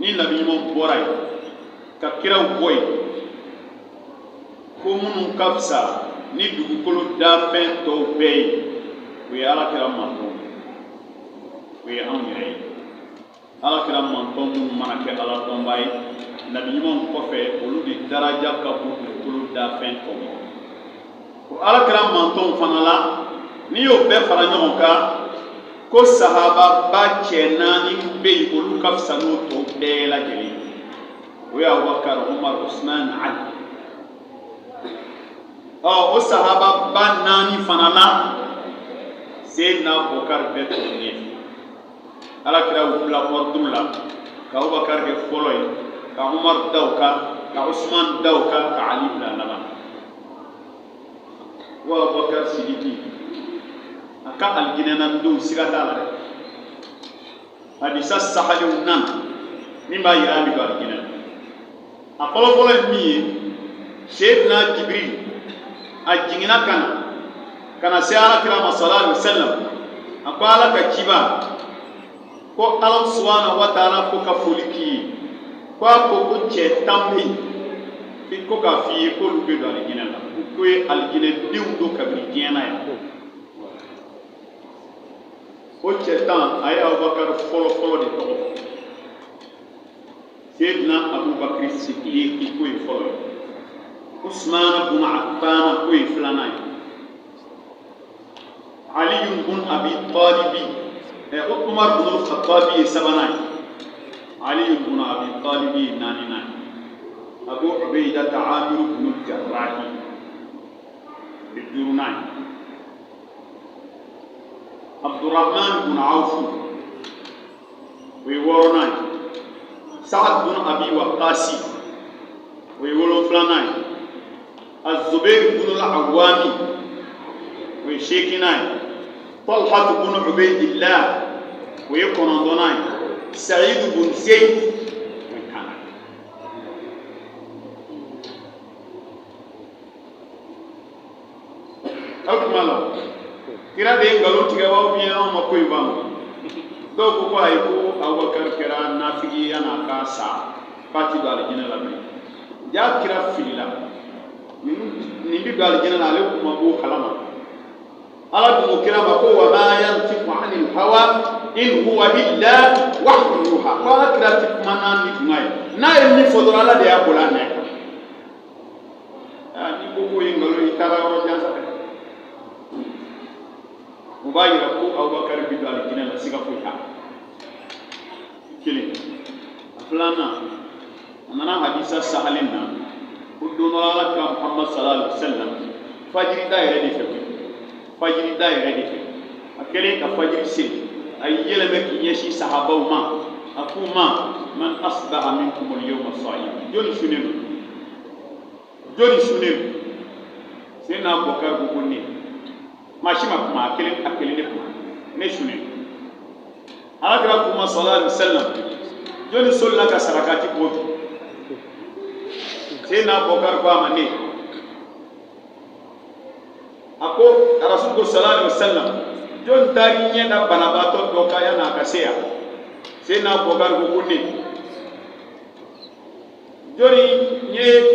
ni nabi ɲuman bɔra ye ka kiraw bɔ yen ko minnu ka fisa ni dugukolo dafɛn tɔw bɛɛ ye o ye alakira mantɔn o ye anw yɛrɛ ye alakira mantɔn minnu mana kɛ ala dɔnba ye nabi ɲuman kɔfɛ olu de daraja ka bon dugukolo dafɛn tɔw ye o alakira mantɔn fana la n'i y'o bɛɛ fara ɲɔgɔn kan ko sahaba ba cɛ 4 bɛ yen olu ka fisa n'o tɔw bɛɛ lajɛlen o ye Abubakar Umar Usman Ali o sahaba ba 4 fana la Seydina Abubakar bɛ tɔw ye alakira wulila ordre la ka Abubakar kɛ fɔlɔ ye ka Umar da o kan ka Usman da o kan ka Ali bila laban wa Abubakar Sidiki a ka alijinɛ na denw siga t'a la dɛ hadisa sahalenw nana min b'a yira an bɛ don alijinɛ na a fɔlɔfɔlɔ ye min ye Seydina Jibril a jiginna ka na se alakira ma sallallahu alaihi wasallam a ko ala ka ciba ko ala subhanahu wa ta'ala ko ka foli k'i ye ko a ko cɛ 10 bɛ yen ko k'a f'i ye k'olu bɛ don alijinɛ na ko ye alijinɛ denw don kabini diɲɛ na yan o cɛ 10 a ye Abubakar fɔlɔ de tɔgɔ Seydina Abubakar Sidiq ko ye fɔlɔ ye Usman bin Affan ko ye filanan ye Ali bin Abi Talib Umar bin Khattab ye sabanan ye Ali bin Abi Talib ye naaninan ye Abu Ubaida Amir bin Jarrah ye duurunan ye Abdurrahman bin Auf o ye wɔɔrɔnan ye Sa'ad bin Abi Waqqas o ye wolonfilanan ye Az-Zubair bin al-Awwami o ye seekinan ye Talha bin Ubaydillah o ye kɔnɔntɔnnan ye Sa'id bin Zayd o ye tan ye. Aw kuma la kira de ye nkalon tigɛ wa bien anw ma ko in faamu dɔw ko ko ayi ko Abubakar kɛra nafigi yan'a ka sa k'a ti don alijinɛ la bilen jaa kira filila nin bi don alijinɛ la ale kuma b'o kalama ala dun ko kira ma ko wa ma yantiqu anil hawa in huwa illa wahyun yuha ko ala kira ti kuma n'a ni kuma ye n'a ye min fɔ dɔrɔn ala de y'a bolo a nɛ kan ni ko ko ye nkalon i taara yɔrɔ jan sa dɛ o b'a yira ko Abubakar bi don alijinɛ la siga foyi t'a kelen a filanan a nana hadisa sahalen na ko don dɔ ala kira Muhammad sallallahu alaihi wa sallam fajiri da yɛrɛ de fɛ fajiri da yɛrɛ de fɛ a kɛlen ka fajiri seli a y'i yɛlɛmɛ k'i ɲɛsin sahabaw ma a k'u ma man asbaha minkum al-yawma sa'iman joli sunnen don sen n'a Abubakar ko ko ne maa si ma kuma a kelen de kuma ne sunnen ala kira kuma sallallahu alaihi wa sallam joli solila ka sarakati bɔ bi sen n'a Abubakar ko a ma ne a ko rasul ko sallallahu alaihi wa sallam jɔn taari ɲɛ da banabaatɔ dɔ kan yan'a ka se yan sen n'a Abubakar ko ko ne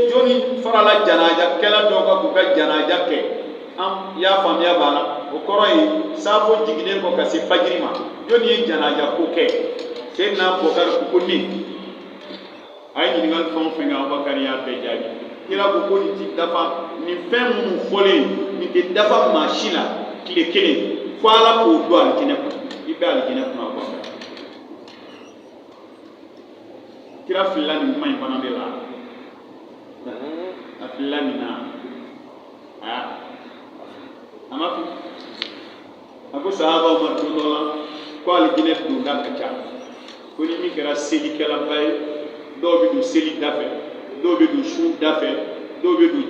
jɔnni farala janaja kɛla dɔ kan k'u ka janaja kɛ an y'a faamuya b'a la o kɔrɔ ye saafo jiginnen kɔ ka se fajiri ma jɔnni ye janaja ko kɛ sen n'a Abubakar ko ko ne a ye ɲininkali fɛn o fɛn kɛ Abubakar y'a bɛɛ jaabi kira ko ko nin ti dafa nin fɛn minnu fɔlen nin tɛ dafa maa si la tile kelen fo ala k'o don alijinɛ kɔnɔ i bɛ alijinɛ kɔnɔ Abubakar kira filila nin kuma in fana de la a filila nin na a ma fi a ko sahabaw ma don dɔ la ko alijinɛ donda ka ca ko ni min kɛra selikɛlaba ye dɔw bɛ don seli da fɛ dɔw bɛ don su da fɛ dɔw bɛ don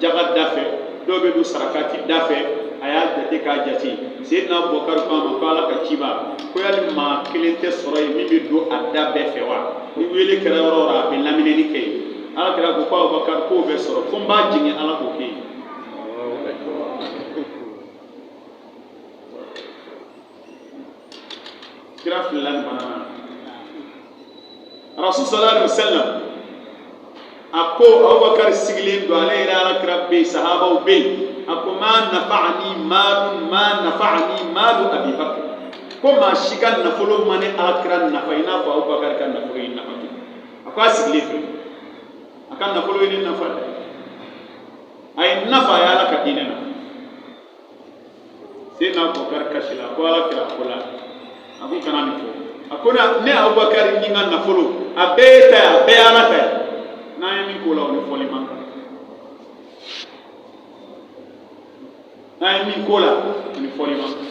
jaga da fɛ dɔw bɛ don sarakati da fɛ a y'a jate k'a jate Seydina Abubakar ko a ma ko ala ka ciba ko yali maa kelen tɛ sɔrɔ yen min bɛ don a da bɛɛ fɛ wa ni wele kɛra yɔrɔ o yɔrɔ a bɛ laminɛni kɛ yen ala kɛra ko Abubakar k'o bɛ sɔrɔ fo n b'a jigin ala k'o kɛ yen kira filila nin fana na rasul sallallahu alaihi wa sallam a ko Abubakar sigilen don ale yɛrɛ ala kira bɛ yen sahabaw bɛ yen a ko ma nafa'ani malu Abi Bakr ko maa si ka nafolo ma ne ala kira nafa i n'a fɔ Abubakar ka nafolo ye nafa tun a ko a sigilen filɛ a ka nafolo ye ne nafa dɛ a ye nafa a ye ala ka diinɛ na Seydina Abubakar kasila a ko ala kira a ko la a ko kana nin fɔ a ko ne Abubakar ni n ka nafolo a bɛɛ ye ta ye a bɛɛ ye ala ta ye n'an ye min k'o la o ni fɔli man kan n'an ye min k'o la o ni fɔli man kan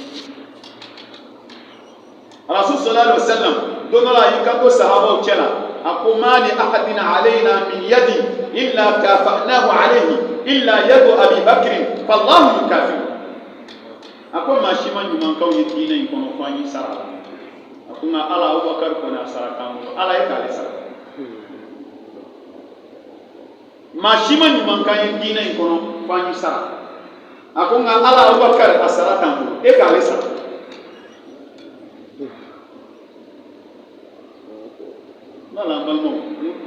rasul sallallahu alaihi wa sallam don dɔ la a y'i kanto sahabaw cɛ la a ko ma li ahadin alayna min yadi illa kafa'nahu alayhi illa yadu Abi Bakr fallahu yukafi a ko maa si ma ɲumankaw ye diinɛ in kɔnɔ fo an y'i sara a ko nka ala Abubakar kɔni a sara k'an bolo ala ye k'ale sara maa si ma ɲumankan ye diinɛ in kɔnɔ fo an y'i sara a ko nka ala Abubakar a sara t'an bolo e k'ale sara wala an balimaw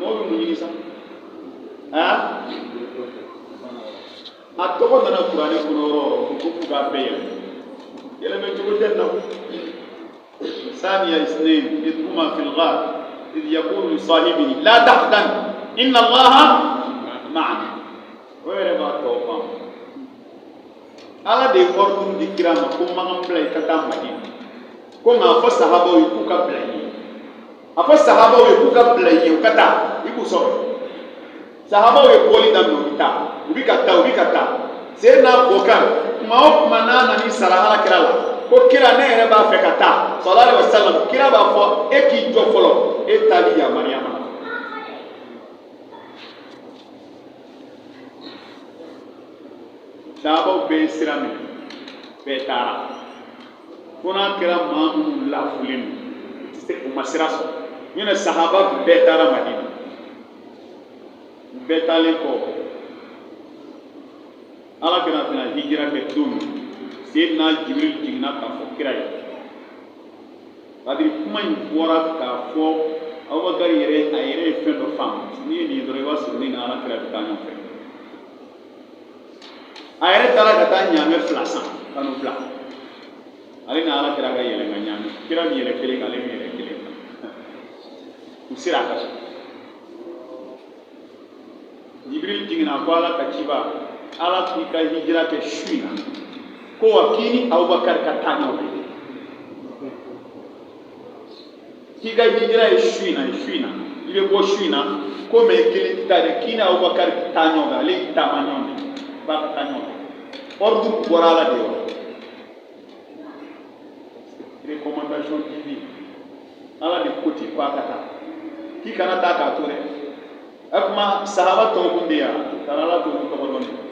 mɔgɔ bɛ mun ɲini sa a tɔgɔ nana kuranɛ kɔnɔ yɔrɔ o yɔrɔ ko fo k'a bɛɛ yɛlɛ yɛlɛmɛ cogo tɛ na ثانية اثنين إذ هما في الغار إذ يقول لصاحبه لا تحزن إن الله معنا ويرى ما توفى ala de ordre di kirama ko magam blay kata madina ko nga fa sahaba yi ku ka blay afa sahaba yi ku ka blay kata iku so sahaba yi ko li dan no bita ubi kata Seydina Abubakar ma manana ni sara ala kirala ko kira ne yɛrɛ b'a fɛ ka taa sallallahu alaihi wasallam kira b'a fɔ e k'i jɔ fɔlɔ e taali ya Mariama sahaba bɛɛ sira minɛ bɛɛ taara fo n'a kɛra maa minnu lafulen don u ma sira sɔrɔ ɲinɛ sahaba bɛɛ taara Madina bɛɛ taalen kɔ Ala kɛra bɛna hijira kɛ don min Seydina Jibril jiginna k'a fɔ kira ye c'est-à-dire kuma in bɔra k'a fɔ Abubakar yɛrɛ a yɛrɛ ye fɛn dɔ faamu n'i ye nin dɔrɔn i b'a sɔrɔ ne ni Ala kɛra bɛ taa ɲɔgɔn fɛ a yɛrɛ taara ka taa ɲaamɛ 2 san ka n'u bila ale ni Ala kɛra ka yɛlɛ ka ɲaamɛ kira ni yɛrɛ kelen ale ni yɛrɛ kelen u sera a ka so Jibril jiginna ko Ala ka ciba Ala k'i ka hijira kɛ su in na ko wa k'i ni Abubakar ka taa ɲɔgɔn fɛ k'i ka hijira ye su in na i bɛ bɔ su in na ko mɛ kelen tɛ taa dɛ k'i ni Abubakar taa ɲɔgɔn fɛ ale y'i taama ɲɔgɔn fɛ ba ka taa ɲɔgɔn fɛ ordre bɔra Ala de yɔrɔ recommandation divine Ala de ko ten ko a ka taa k'i kana taa k'a to dɛ o tuma sahaba tɔw kun bɛ yan taara Ala t'olu tɔgɔ dɔn de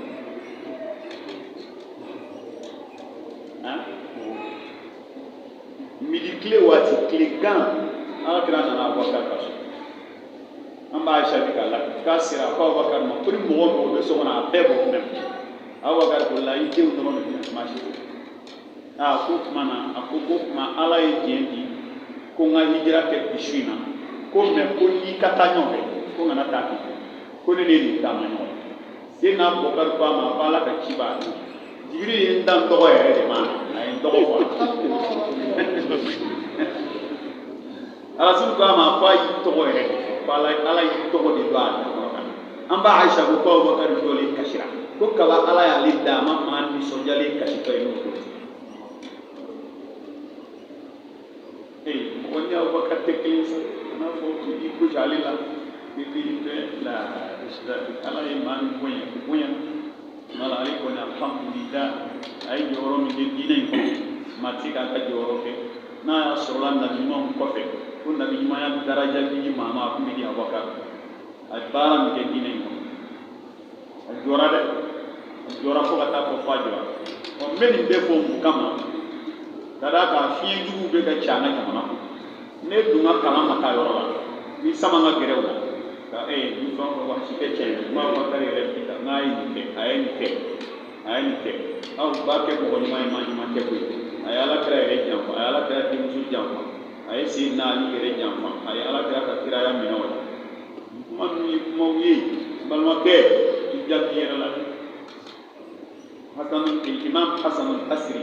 midi tile waati tile gan Ala kira nana Abubakar ka so an b'a Aisha bi k'a la k'a sera ko Abubakar ma ko ni mɔgɔ o mɔgɔ bɛ so kɔnɔ a bɛɛ bɔ kun bɛ Abubakar ko la i denw dɔrɔn de bɛ maa si ko tuma na a ko tuma Ala ye diɲɛ di ko n ka hijira kɛ bi su in na ko mɛ ko n'i ka taa ɲɔgɔn fɛ ko n kana taa bi ko ne de ye nin taama ɲɔgɔn ye n'a Abubakar ko a ma ko Ala ka ci b'a la Jibril ye n dan tɔgɔ yɛrɛ de ma a ye n tɔgɔ fɔ Rasul ko a ma ko a y'i tɔgɔ yɛrɛ de fɔ ko Ala y'i tɔgɔ de don a kɔnɔ kan an b'a Aisha ko Abubakar jɔlen kasira ko kaba Ala y'ale da a ma maa nisɔndiyalen kasitɔ ye n'o ko mɔgɔ ni Abubakar tɛ kelen sa n'a fɔ i gosi ale la i bɛ la Ala ye maa min bonya wala ale kɔni alhamdulillah a ye jɔyɔrɔ min kɛ diinɛ in kɔnɔ maa tɛ se k'a ka jɔyɔrɔ kɛ n'a y'a sɔrɔla nabi ɲumanw kɔfɛ ko nabi ɲumanya daraja bi di maa ma a tun bɛ di Abubakar a ye baara min kɛ diinɛ in kɔnɔ a jɔra dɛ a jɔra fo ka taa fɔ f'a jɔra n bɛ nin bɛɛ fɔ mun kama ka d'a kan fiɲɛ juguw bɛ ka ca an ka jamana kɔnɔ ne dun ka kalan ma taa yɔrɔ la ni sama ka gɛrɛ o la ka nin fɛn o fɛn wa si tɛ tiɲɛ ye n b'a Abubakar yɛrɛ bi ta n'a ye nin kɛ a ye nin kɛ aw b'a kɛ mɔgɔ ɲuman ye maa ɲuman tɛ koyi a ye Ala kira yɛrɛ janfa a ye Ala kira denmuso janfa a ye Seydina Ali yɛrɛ janfa a ye Ala kira ka kiraya minɛ o la kuma ninnu ye kumaw ye balimakɛ i jaabi yɛrɛ la Imam Hasan al-Basri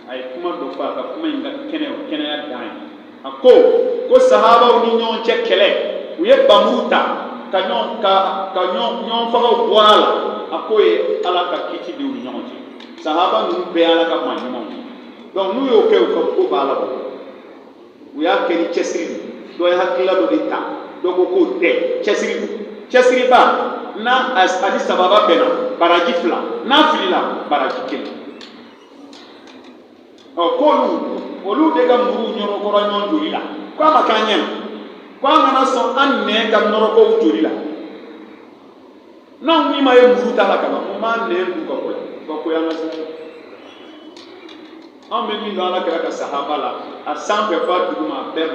a ye kuma dɔ fɔ a ka kuma in ka kɛnɛya dan ye a ko sahabaw ni ɲɔgɔn cɛ kɛlɛ u ye bamuru ta ka ɲɔgɔn fagaw bɔra a la a ko ye Ala ka kiti di u ni ɲɔgɔn cɛ sahaba ninnu bɛɛ Ala ka maa ɲumanw donc n'u y'o kɛ u ka ko b'a la u y'a kɛ ni cɛsiri de dɔ ye hakilila dɔ de ta dɔ ko k'o tɛ cɛsiri don cɛsiri ba n'a a ni sababa bɛnna baraji 2 n'a filila baraji 1 olu de ka muru ɲɔrɔkɔrɔ ɲɔgɔn joli la ko a ma k'an ɲɛna ko an kana sɔn an nɛn ka nɔrɔkɔw joli la n'anw ni ma ye muru t'a la kaban mun b'an nɛn dun ka koya an ka se anw bɛ min dɔn Ala kɛra ka sahaba la a sanfɛ f'a duguma a bɛɛ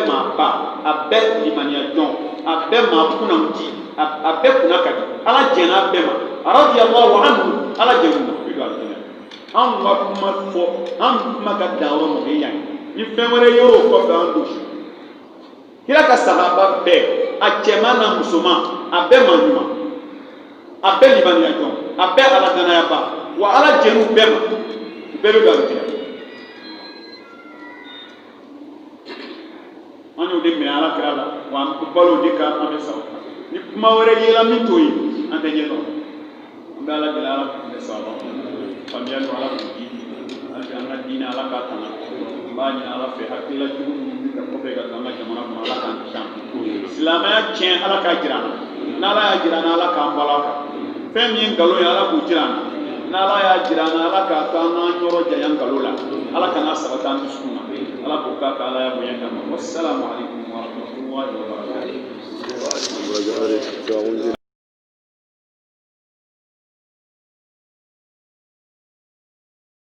maa ba a bɛɛ limaniya jɔn a bɛɛ maa kunnawdi a bɛɛ kunna ka di Ala jɛnna a bɛɛ ma radiyallahu anhu Ala jɛn'u ma bi don alijinɛ anw ka kuma fɔ an kuma ka dan yɔrɔ min o ye yan ni fɛn wɛrɛ y'o kɔfɛ an don kira ka sahaba bɛɛ a cɛman n'a musoman a bɛɛ maa ɲuman a bɛɛ limaniya jɔn a bɛɛ Ala danaya ba wa Ala jɛn'u bɛɛ ma bɛɛ bɛ don alijinɛ an y'o de minɛ Ala kira la wa an balo de kan an bɛ sa ni kuma wɛrɛ yela min t'o ye an tɛ ɲɛ dɔn an bɛ Ala deli Ala k'u bɛ sa faamuya don Ala k'u di hali an ka diinɛ Ala k'a tanga n b'a ɲini Ala fɛ hakilila jugu minnu bɛ ka kɔfɛ ka don an ka jamana kɔnɔ Ala k'an kisi silamɛya tiɲɛ Ala k'a jira an na n'Ala y'a jira an na Ala k'an balo a kan fɛn min ye nkalon ye Ala k'o jira an na n'Ala y'a jira an na Ala k'a to an k'an yɔrɔ janya nkalon la Ala kana sabati an dusukun na Ala k'o k'a ka Ala ya bonya kama wassalamu alaikum wa rahmatullahi wa barakatuh